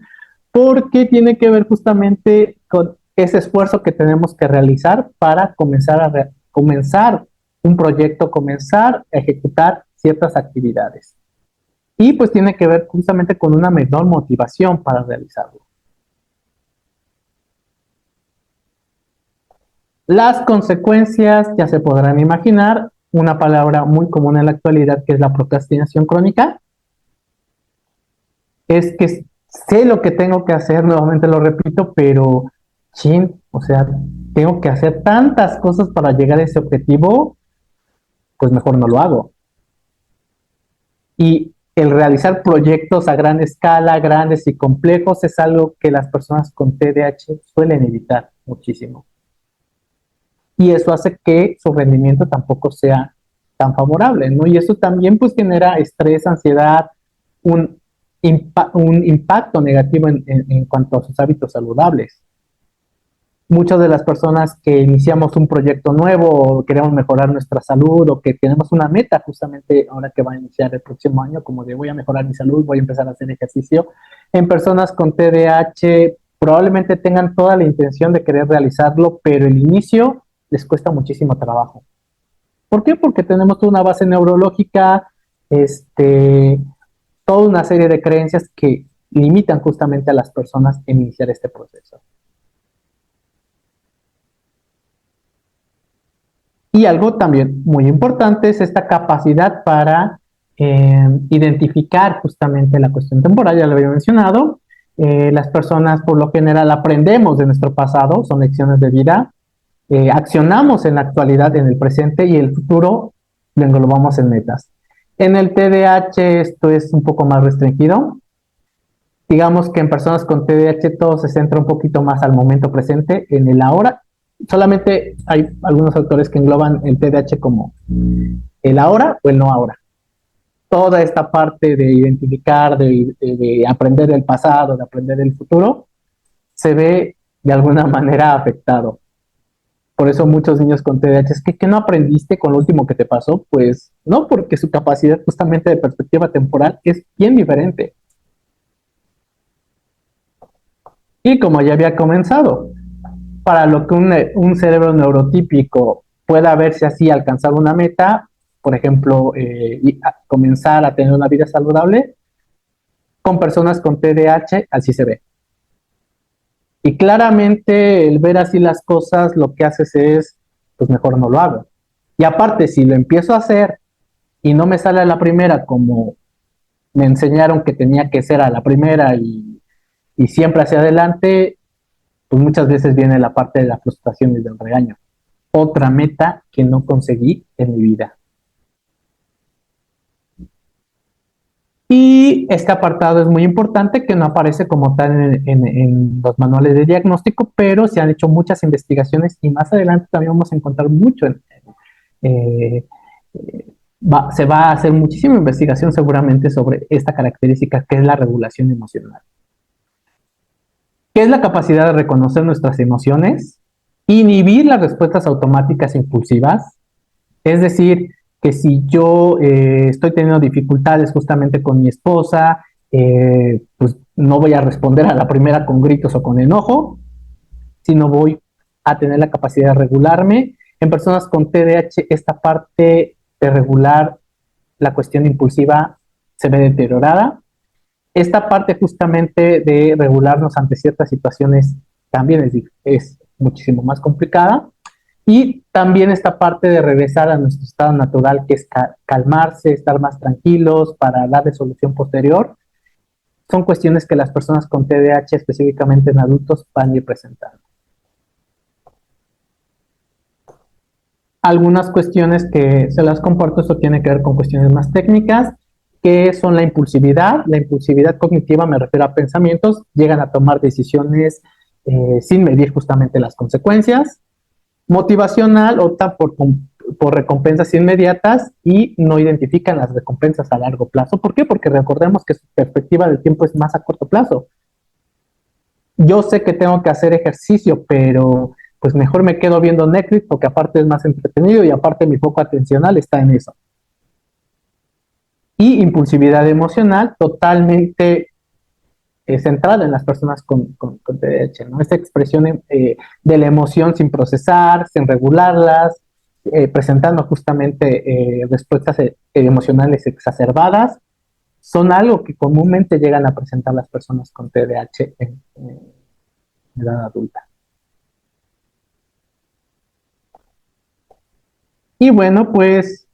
porque tiene que ver justamente con ese esfuerzo que tenemos que realizar para comenzar un proyecto, comenzar a ejecutar ciertas actividades. Y pues tiene que ver justamente con una menor motivación para realizarlo. Las consecuencias ya se podrán imaginar, una palabra muy común en la actualidad que es la procrastinación crónica, es que sé lo que tengo que hacer, nuevamente lo repito, pero chin, o sea, tengo que hacer tantas cosas para llegar a ese objetivo, pues mejor no lo hago. Y el realizar proyectos a gran escala, grandes y complejos, es algo que las personas con TDAH suelen evitar muchísimo. Y eso hace que su rendimiento tampoco sea tan favorable, ¿no? Y eso también pues genera estrés, ansiedad, un, un impacto negativo en cuanto a sus hábitos saludables. Muchas de las personas que iniciamos un proyecto nuevo o queremos mejorar nuestra salud o que tenemos una meta justamente ahora que va a iniciar el próximo año, como de voy a mejorar mi salud, voy a empezar a hacer ejercicio, en personas con TDAH probablemente tengan toda la intención de querer realizarlo, pero el inicio les cuesta muchísimo trabajo. ¿Por qué? Porque tenemos toda una base neurológica, toda una serie de creencias que limitan justamente a las personas en iniciar este proceso. Y algo también muy importante es esta capacidad para identificar justamente la cuestión temporal, ya lo había mencionado. Las personas por lo general aprendemos de nuestro pasado, son lecciones de vida, accionamos en la actualidad, en el presente y el futuro lo englobamos en metas. En el TDAH esto es un poco más restringido. Digamos que en personas con TDAH todo se centra un poquito más al momento presente, en el ahora. Solamente hay algunos autores que engloban el TDAH como el ahora o el no ahora. Toda esta parte de identificar, de aprender del pasado, de aprender del futuro, se ve de alguna manera afectado. Por eso muchos niños con TDAH es que ¿qué no aprendiste con lo último que te pasó? Pues no, porque su capacidad justamente de perspectiva temporal es bien diferente. Y como ya había comenzado, para lo que un cerebro neurotípico pueda verse así, alcanzar una meta, por ejemplo, comenzar a tener una vida saludable, con personas con TDAH, así se ve. Y claramente el ver así las cosas, lo que haces es, pues mejor no lo hago. Y aparte, si lo empiezo a hacer y no me sale a la primera como me enseñaron que tenía que ser a la primera y siempre hacia adelante, pues muchas veces viene la parte de la frustración y del regaño. otra meta que no conseguí en mi vida. Y este apartado es muy importante, que no aparece como tal en los manuales de diagnóstico, pero se han hecho muchas investigaciones y más adelante también vamos a encontrar mucho. Eh, Se va a hacer muchísima investigación seguramente sobre esta característica que es la regulación emocional. ¿Qué es la capacidad de reconocer nuestras emociones? Inhibir las respuestas automáticas impulsivas. Es decir, que si yo estoy teniendo dificultades justamente con mi esposa, pues no voy a responder a la primera con gritos o con enojo, sino voy a tener la capacidad de regularme. En personas con TDAH, esta parte de regular la cuestión impulsiva se ve deteriorada. Esta parte justamente de regularnos ante ciertas situaciones también es muchísimo más complicada. Y también esta parte de regresar a nuestro estado natural, que es calmarse, estar más tranquilos para darle solución posterior, son cuestiones que las personas con TDAH, específicamente en adultos, van a ir presentando. Algunas cuestiones que se las comparto, eso tiene que ver con cuestiones más técnicas, que son la impulsividad. La impulsividad cognitiva, me refiero a pensamientos, llegan a tomar decisiones sin medir justamente las consecuencias. Motivacional, opta por recompensas inmediatas y no identifican las recompensas a largo plazo. ¿Por qué? Porque recordemos que su perspectiva del tiempo es más a corto plazo. Yo sé que tengo que hacer ejercicio, pero pues mejor me quedo viendo Netflix porque aparte es más entretenido y aparte mi foco atencional está en eso. Y impulsividad emocional totalmente centrada en las personas con TDAH, ¿no? Esta expresión de la emoción sin procesar, sin regularlas, presentando justamente respuestas emocionales exacerbadas, son algo que comúnmente llegan a presentar las personas con TDAH en edad adulta. Y bueno, pues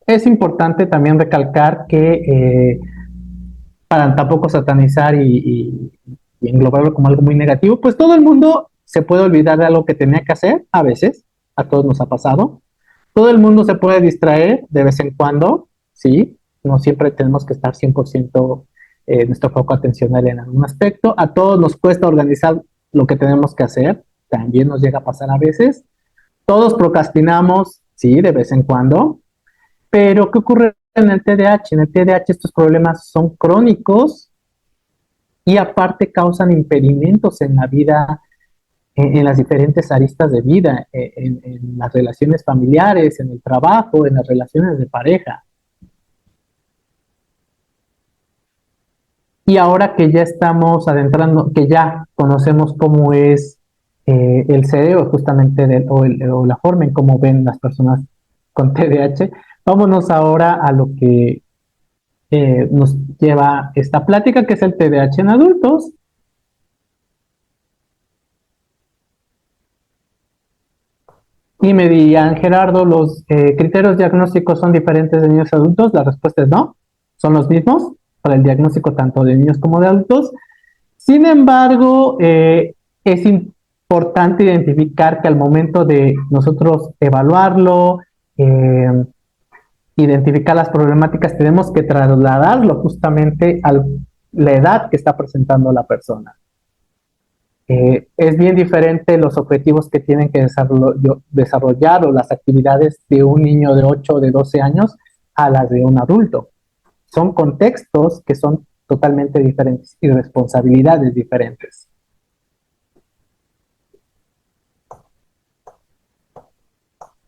es importante también recalcar que para tampoco satanizar y englobarlo como algo muy negativo, pues todo el mundo se puede olvidar de algo que tenía que hacer, a veces, a todos nos ha pasado. Todo el mundo se puede distraer de vez en cuando, sí, no siempre tenemos que estar 100% nuestro foco atencional en algún aspecto. A todos nos cuesta organizar lo que tenemos que hacer, también nos llega a pasar a veces. Todos procrastinamos, sí, de vez en cuando, pero ¿qué ocurre en el TDAH? En el TDAH estos problemas son crónicos y aparte causan impedimentos en la vida, en las diferentes aristas de vida, en las relaciones familiares, en el trabajo, en las relaciones de pareja. Y ahora que ya estamos adentrando, que ya conocemos cómo es el cerebro justamente o la forma en cómo ven las personas con TDAH, vámonos ahora a lo que nos lleva esta plática, que es el TDAH en adultos. Y me dirían, Gerardo, ¿los criterios diagnósticos son diferentes de niños y adultos? La respuesta es no, son los mismos para el diagnóstico tanto de niños como de adultos. Sin embargo, es importante identificar que al momento de nosotros evaluarlo, eh, identificar las problemáticas, tenemos que trasladarlo justamente a la edad que está presentando la persona. Es bien diferente los objetivos que tienen que desarrollar o las actividades de un niño de 8 o de 12 años a las de un adulto. Son contextos que son totalmente diferentes y responsabilidades diferentes.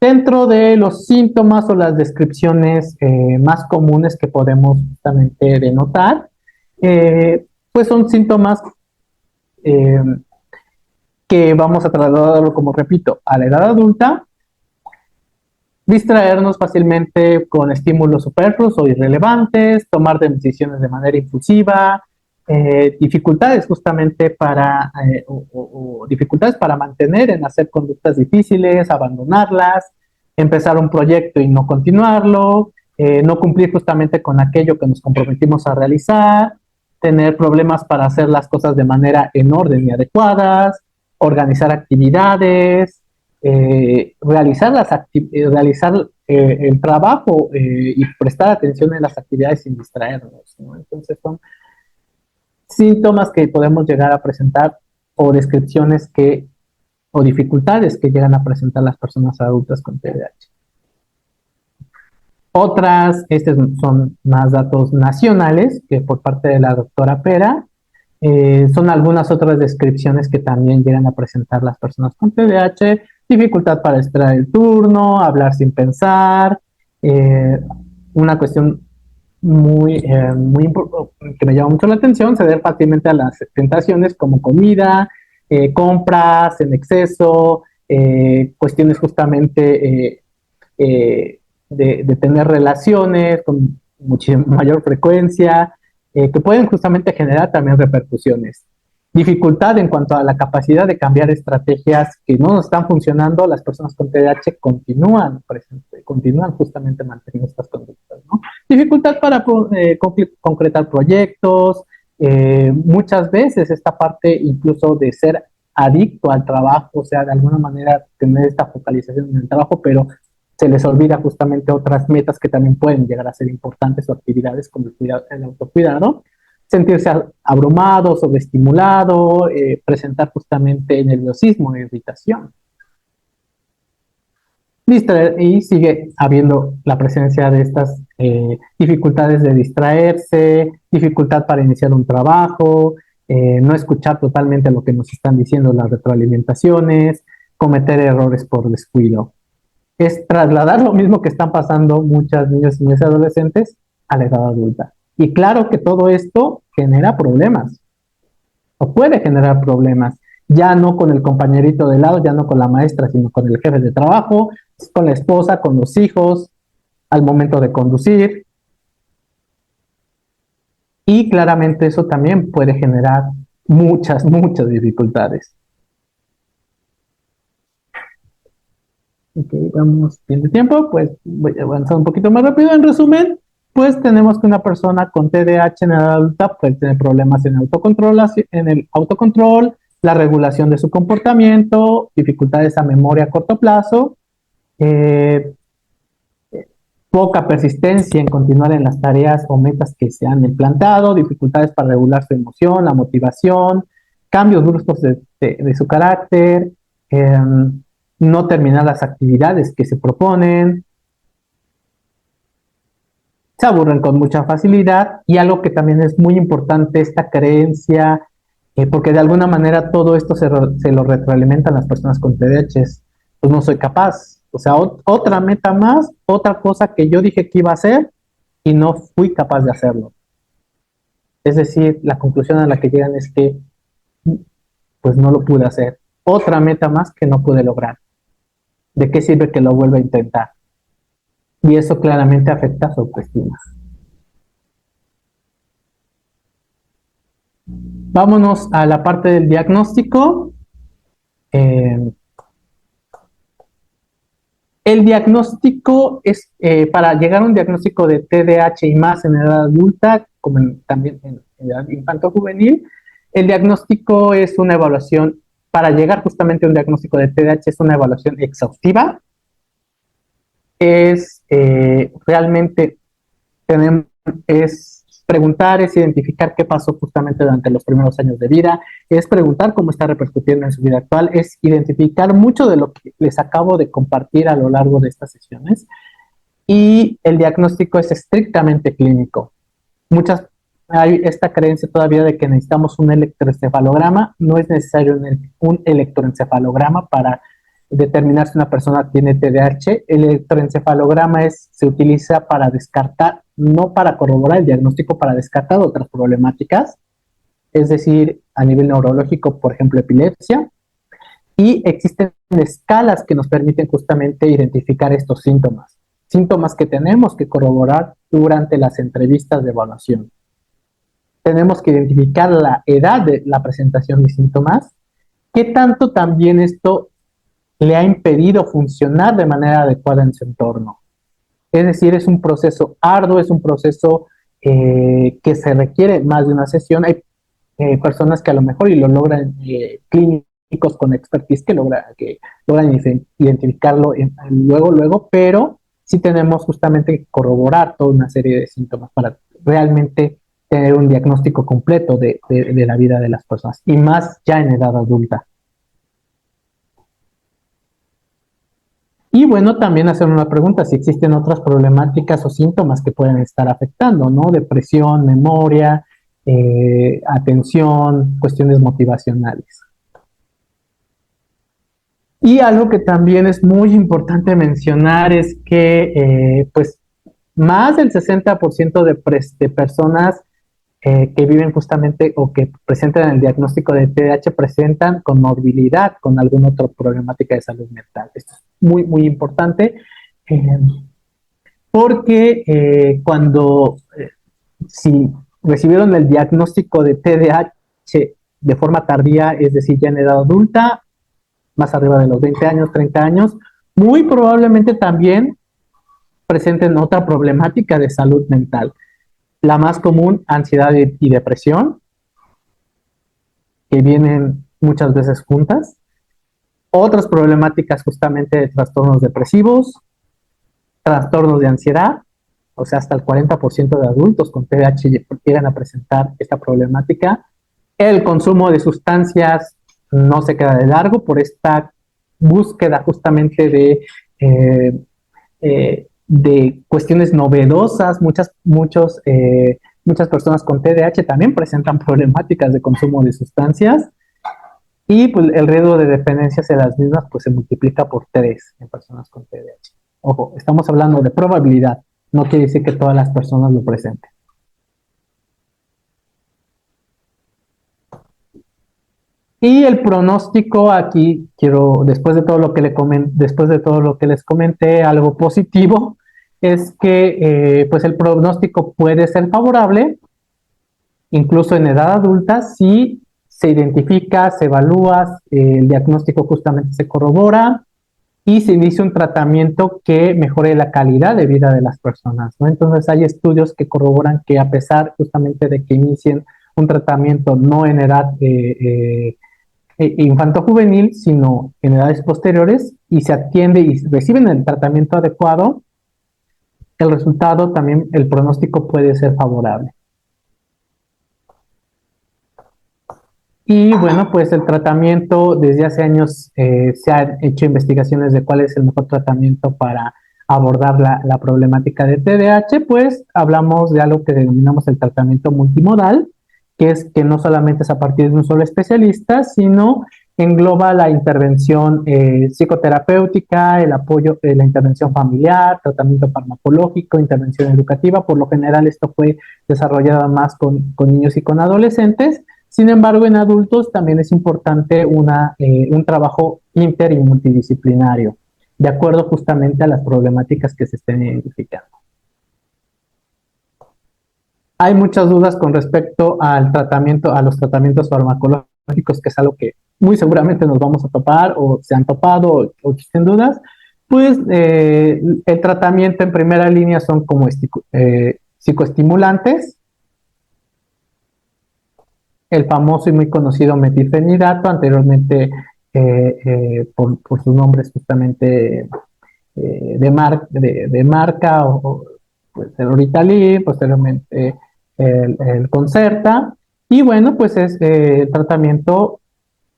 Dentro de los síntomas o las descripciones más comunes que podemos justamente denotar, pues son síntomas eh, que vamos a trasladarlo, como repito, a la edad adulta, distraernos fácilmente con estímulos superfluos o irrelevantes, tomar decisiones de manera impulsiva, dificultades justamente o dificultades para mantener en hacer conductas difíciles, abandonarlas, empezar un proyecto y no continuarlo, no cumplir justamente con aquello que nos comprometimos a realizar, tener problemas para hacer las cosas de manera en orden y adecuadas, organizar actividades, realizar el trabajo y prestar atención en las actividades sin distraernos, ¿no? Entonces son síntomas que podemos llegar a presentar o descripciones o dificultades que llegan a presentar las personas adultas con TDAH. Otras, estos son más datos nacionales que por parte de la doctora Pera, son algunas otras descripciones que también llegan a presentar las personas con TDAH: dificultad para esperar el turno, hablar sin pensar, una cuestión que me llama mucho la atención: ceder fácilmente a las tentaciones como comida, compras en exceso, cuestiones justamente de tener relaciones con mucha mayor frecuencia, que pueden justamente generar también repercusiones. Dificultad en cuanto a la capacidad de cambiar estrategias que no nos están funcionando. Las personas con TDAH continúan justamente manteniendo estas conductas, ¿no? Dificultad para concretar proyectos, muchas veces esta parte incluso de ser adicto al trabajo, o sea, de alguna manera tener esta focalización en el trabajo, pero se les olvida justamente otras metas que también pueden llegar a ser importantes, o actividades como el autocuidado. Sentirse abrumado, sobreestimulado, presentar justamente nerviosismo e irritación. Y sigue habiendo la presencia de estas dificultades de distraerse, dificultad para iniciar un trabajo, no escuchar totalmente lo que nos están diciendo las retroalimentaciones, cometer errores por descuido. Es trasladar lo mismo que están pasando muchas niñas, niños y adolescentes a la edad adulta. Y claro que todo esto genera problemas, o puede generar problemas, ya no con el compañerito de lado, ya no con la maestra, sino con el jefe de trabajo, con la esposa, con los hijos, al momento de conducir. Y claramente eso también puede generar muchas dificultades. Ok, vamos bien de tiempo, pues voy a avanzar un poquito más rápido. En resumen, pues tenemos que una persona con TDAH en edad adulta puede tener problemas en el autocontrol, la regulación de su comportamiento, dificultades a memoria a corto plazo, eh, poca persistencia en continuar en las tareas o metas que se han implantado, dificultades para regular su emoción, la motivación, cambios bruscos de su carácter, no terminar las actividades que se proponen, se aburren con mucha facilidad. Y algo que también es muy importante, esta creencia, porque de alguna manera todo esto se lo retroalimentan las personas con TDAH: pues no soy capaz, o sea, otra meta más, otra cosa que yo dije que iba a hacer y no fui capaz de hacerlo. Es decir, la conclusión a la que llegan es que pues no lo pude hacer, otra meta más que no pude lograr. ¿De qué sirve que lo vuelva a intentar? Y eso claramente afecta su autoestima. Vámonos a la parte del diagnóstico. El diagnóstico es, para llegar a un diagnóstico de TDAH y más en edad adulta, como también en edad infanto-juvenil, el diagnóstico es una evaluación. Para llegar justamente a un diagnóstico de TDAH es una evaluación exhaustiva. Es realmente tenemos, es preguntar, es identificar qué pasó justamente durante los primeros años de vida, es preguntar cómo está repercutiendo en su vida actual, es identificar mucho de lo que les acabo de compartir a lo largo de estas sesiones. Y el diagnóstico es estrictamente clínico. Hay esta creencia todavía de que necesitamos un electroencefalograma. No es necesario un electroencefalograma para determinar si una persona tiene TDAH. El electroencefalograma se utiliza para descartar, no para corroborar el diagnóstico, para descartar otras problemáticas, es decir, a nivel neurológico, por ejemplo, epilepsia. Y existen escalas que nos permiten justamente identificar estos síntomas que tenemos que corroborar durante las entrevistas de evaluación. Tenemos que identificar la edad de la presentación de síntomas, qué tanto también esto le ha impedido funcionar de manera adecuada en su entorno. Es decir, es un proceso arduo, es un proceso que se requiere más de una sesión. Hay personas que a lo mejor y lo logran con expertise que logran identificarlo luego, pero sí tenemos justamente que corroborar toda una serie de síntomas para realmente tener un diagnóstico completo de la vida de las personas, y más ya en edad adulta. Y bueno, también hacer una pregunta, si existen otras problemáticas o síntomas que pueden estar afectando, ¿no? Depresión, memoria, atención, cuestiones motivacionales. Y algo que también es muy importante mencionar es que, pues, más del 60% de personas que viven justamente o que presentan el diagnóstico de TDAH presentan comorbilidad con alguna otra problemática de salud mental. Esto es muy, muy importante eh, porque si recibieron el diagnóstico de TDAH de forma tardía, es decir, ya en edad adulta, más arriba de los 20 años, 30 años, muy probablemente también presenten otra problemática de salud mental. La más común, ansiedad y depresión, que vienen muchas veces juntas. Otras problemáticas justamente de trastornos depresivos, trastornos de ansiedad, o sea, hasta el 40% de adultos con TDAH llegan a presentar esta problemática. El consumo de sustancias no se queda de largo por esta búsqueda justamente de cuestiones novedosas. Muchas personas con TDAH también presentan problemáticas de consumo de sustancias, y pues el riesgo de dependencias de las mismas pues se multiplica por 3 en personas con TDAH. Ojo, estamos hablando de probabilidad, no quiere decir que todas las personas lo presenten. Y el pronóstico aquí, después de todo lo que después de todo lo que les comenté, algo positivo es que pues el pronóstico puede ser favorable, incluso en edad adulta, si se identifica, se evalúa, el diagnóstico justamente se corrobora y se inicia un tratamiento que mejore la calidad de vida de las personas, ¿no? Entonces hay estudios que corroboran que a pesar justamente de que inicien un tratamiento no en edad infanto-juvenil, sino en edades posteriores, y se atiende y reciben el tratamiento adecuado, el resultado también, el pronóstico puede ser favorable. Y bueno, pues el tratamiento, desde hace años se han hecho investigaciones de cuál es el mejor tratamiento para abordar la problemática de TDAH. Pues hablamos de algo que denominamos el tratamiento multimodal, que es que no solamente es a partir de un solo especialista, sino engloba la intervención psicoterapéutica, el apoyo, la intervención familiar, tratamiento farmacológico, intervención educativa. Por lo general esto fue desarrollado más con niños y con adolescentes. Sin embargo, en adultos también es importante un trabajo inter y multidisciplinario, de acuerdo justamente a las problemáticas que se estén identificando. Hay muchas dudas con respecto al tratamiento, a los tratamientos farmacológicos, que es algo que muy seguramente nos vamos a topar, o se han topado, o existen dudas. Pues el tratamiento en primera línea son como psicoestimulantes, el famoso y muy conocido metilfenidato, anteriormente por sus nombres justamente de marca, pues, el Ritalin, posteriormente el Concerta. Y bueno, pues el tratamiento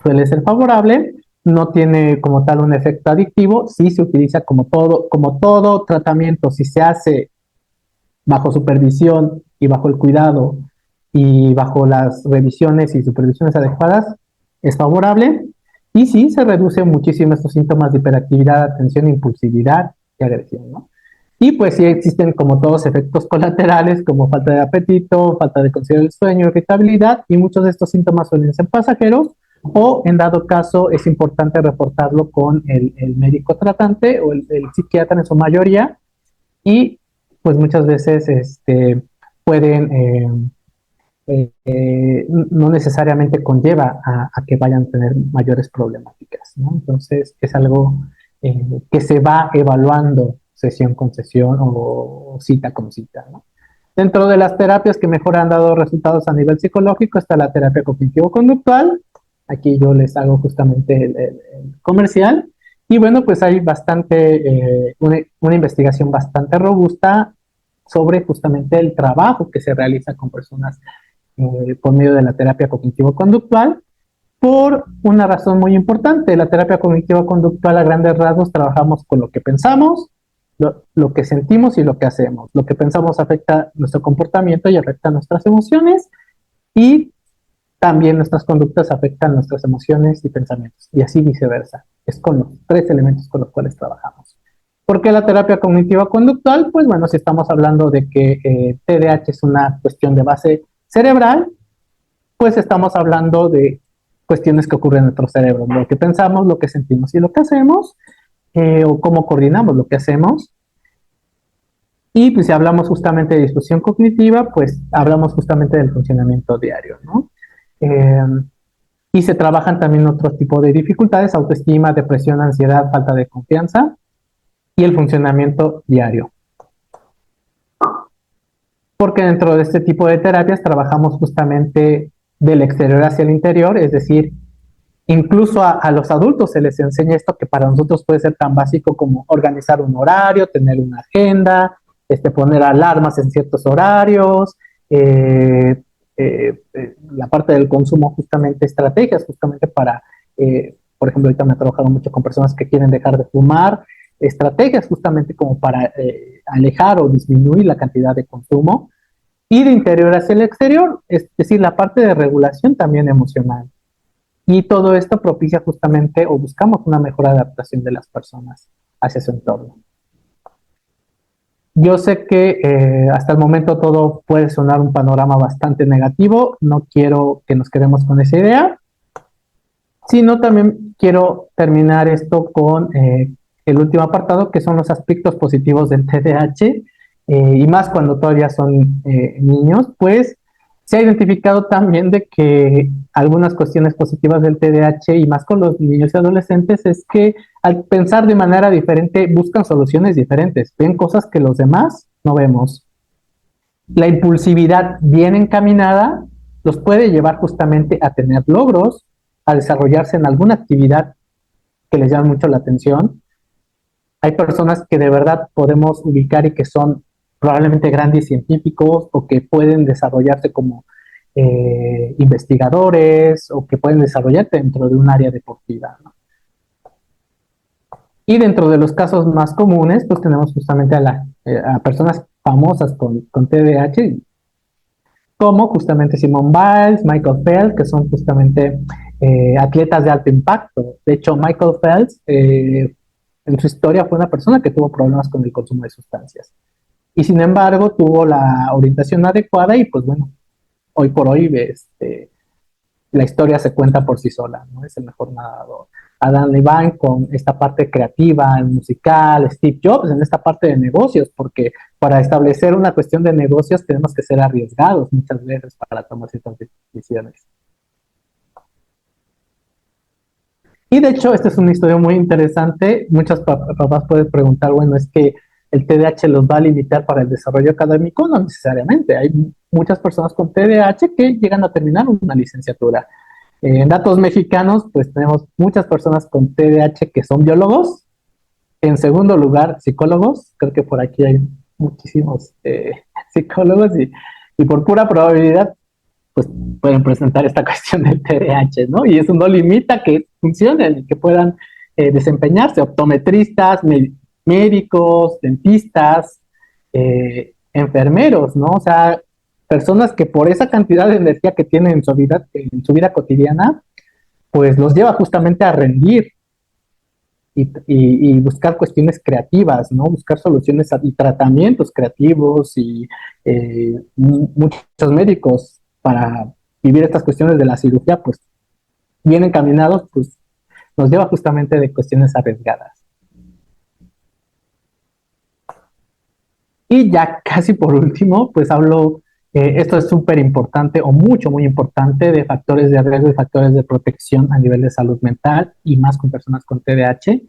suele ser favorable, no tiene como tal un efecto adictivo, sí se utiliza como todo tratamiento, si se hace bajo supervisión y bajo el cuidado y bajo las revisiones y supervisiones adecuadas, es favorable. Y sí, se reduce muchísimo estos síntomas de hiperactividad, atención, impulsividad y agresión, ¿no? Y pues sí existen como todos efectos colaterales como falta de apetito, falta de conciliar el sueño, irritabilidad, y muchos de estos síntomas suelen ser pasajeros, o en dado caso es importante reportarlo con el médico tratante o el psiquiatra en su mayoría, y pues muchas veces pueden, no necesariamente conlleva a que vayan a tener mayores problemáticas, ¿no? Entonces es algo que se va evaluando sesión con sesión o cita con cita, ¿no? Dentro de las terapias que mejor han dado resultados a nivel psicológico está la terapia cognitivo-conductual, Aquí yo les hago justamente el comercial. Y bueno, pues hay una investigación bastante robusta sobre justamente el trabajo que se realiza con personas por medio de la terapia cognitivo-conductual por una razón muy importante. La terapia cognitivo-conductual a grandes rasgos trabajamos con lo que pensamos, lo que sentimos y lo que hacemos. Lo que pensamos afecta nuestro comportamiento y afecta nuestras emociones y también nuestras conductas afectan nuestras emociones y pensamientos y así viceversa. Es con los tres elementos con los cuales trabajamos. ¿Por qué la terapia cognitiva conductual? Pues bueno, si estamos hablando de que TDAH es una cuestión de base cerebral, pues estamos hablando de cuestiones que ocurren en nuestro cerebro, lo que pensamos, lo que sentimos y lo que hacemos, o cómo coordinamos lo que hacemos. Y pues si hablamos justamente de disfunción cognitiva, pues hablamos justamente del funcionamiento diario, ¿no? Eh, y se trabajan también otros tipos de dificultades, autoestima, depresión, ansiedad, falta de confianza y el funcionamiento diario. Porque dentro de este tipo de terapias trabajamos justamente del exterior hacia el interior, es decir, incluso a los adultos se les enseña esto que para nosotros puede ser tan básico como organizar un horario, tener una agenda, poner alarmas en ciertos horarios, la parte del consumo justamente, estrategias justamente para, por ejemplo, ahorita me ha trabajado mucho con personas que quieren dejar de fumar, estrategias justamente como para alejar o disminuir la cantidad de consumo y de interior hacia el exterior, es decir, la parte de regulación también emocional. Y todo esto propicia justamente o buscamos una mejor adaptación de las personas hacia su entorno. Yo sé que hasta el momento todo puede sonar un panorama bastante negativo, no quiero que nos quedemos con esa idea, sino también quiero terminar esto con el último apartado, que son los aspectos positivos del TDAH, y más cuando todavía son niños, pues se ha identificado también de que algunas cuestiones positivas del TDAH y más con los niños y adolescentes es que al pensar de manera diferente buscan soluciones diferentes, ven cosas que los demás no vemos. La impulsividad bien encaminada los puede llevar justamente a tener logros, a desarrollarse en alguna actividad que les llama mucho la atención. Hay personas que de verdad podemos ubicar y que son probablemente grandes científicos o que pueden desarrollarse como investigadores o que pueden desarrollarse dentro de un área deportiva, ¿no? Y dentro de los casos más comunes, pues tenemos justamente a personas famosas con TDAH, como justamente Simone Biles, Michael Phelps, que son justamente atletas de alto impacto. De hecho, Michael Phelps en su historia fue una persona que tuvo problemas con el consumo de sustancias. Y sin embargo, tuvo la orientación adecuada y pues bueno, hoy por hoy la historia se cuenta por sí sola, ¿no? Es el mejor nadador. Adam Levine con esta parte creativa, musical, Steve Jobs en esta parte de negocios, porque para establecer una cuestión de negocios tenemos que ser arriesgados muchas veces para tomar ciertas decisiones. Y de hecho, esta es una historia muy interesante. Muchos papás pueden preguntar, bueno, es que el TDAH los va a limitar para el desarrollo académico, no necesariamente. Hay muchas personas con TDAH que llegan a terminar una licenciatura. En datos mexicanos, pues tenemos muchas personas con TDAH que son biólogos. En segundo lugar, psicólogos. Creo que por aquí hay muchísimos psicólogos y por pura probabilidad pues pueden presentar esta cuestión del TDAH, ¿no? Y eso no limita que funcionen y que puedan desempeñarse, optometristas, médicos, dentistas, enfermeros, ¿no? O sea, personas que por esa cantidad de energía que tienen en su vida cotidiana, pues los lleva justamente a rendir y buscar cuestiones creativas, ¿no? Buscar soluciones y tratamientos creativos y muchos médicos para vivir estas cuestiones de la cirugía, pues bien encaminados, pues nos lleva justamente de cuestiones arriesgadas. Y ya casi por último, pues hablo, esto es súper importante o mucho, muy importante, de factores de riesgo y factores de protección a nivel de salud mental y más con personas con TDAH.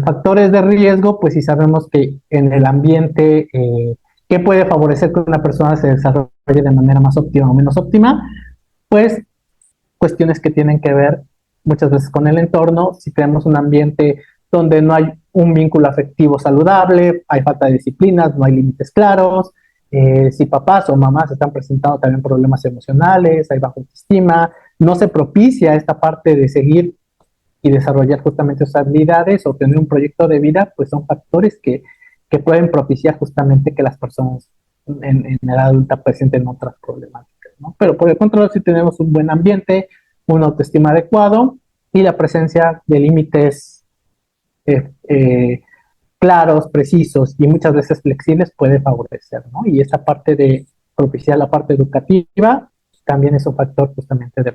Factores de riesgo, pues si sabemos que en el ambiente, ¿qué puede favorecer que una persona se desarrolle de manera más óptima o menos óptima? Pues cuestiones que tienen que ver muchas veces con el entorno. Si tenemos un ambiente donde no hay un vínculo afectivo saludable, hay falta de disciplinas, no hay límites claros, si papás o mamás están presentando también problemas emocionales, hay baja autoestima, no se propicia esta parte de seguir y desarrollar justamente esas habilidades o tener un proyecto de vida, pues son factores que pueden propiciar justamente que las personas en edad adulta presenten otras problemáticas, ¿no? Pero por el contrario, si tenemos un buen ambiente, una autoestima adecuado y la presencia de límites eh, eh, claros, precisos y muchas veces flexibles puede favorecer, ¿no? Y esa parte de propiciar la parte educativa también es un factor justamente de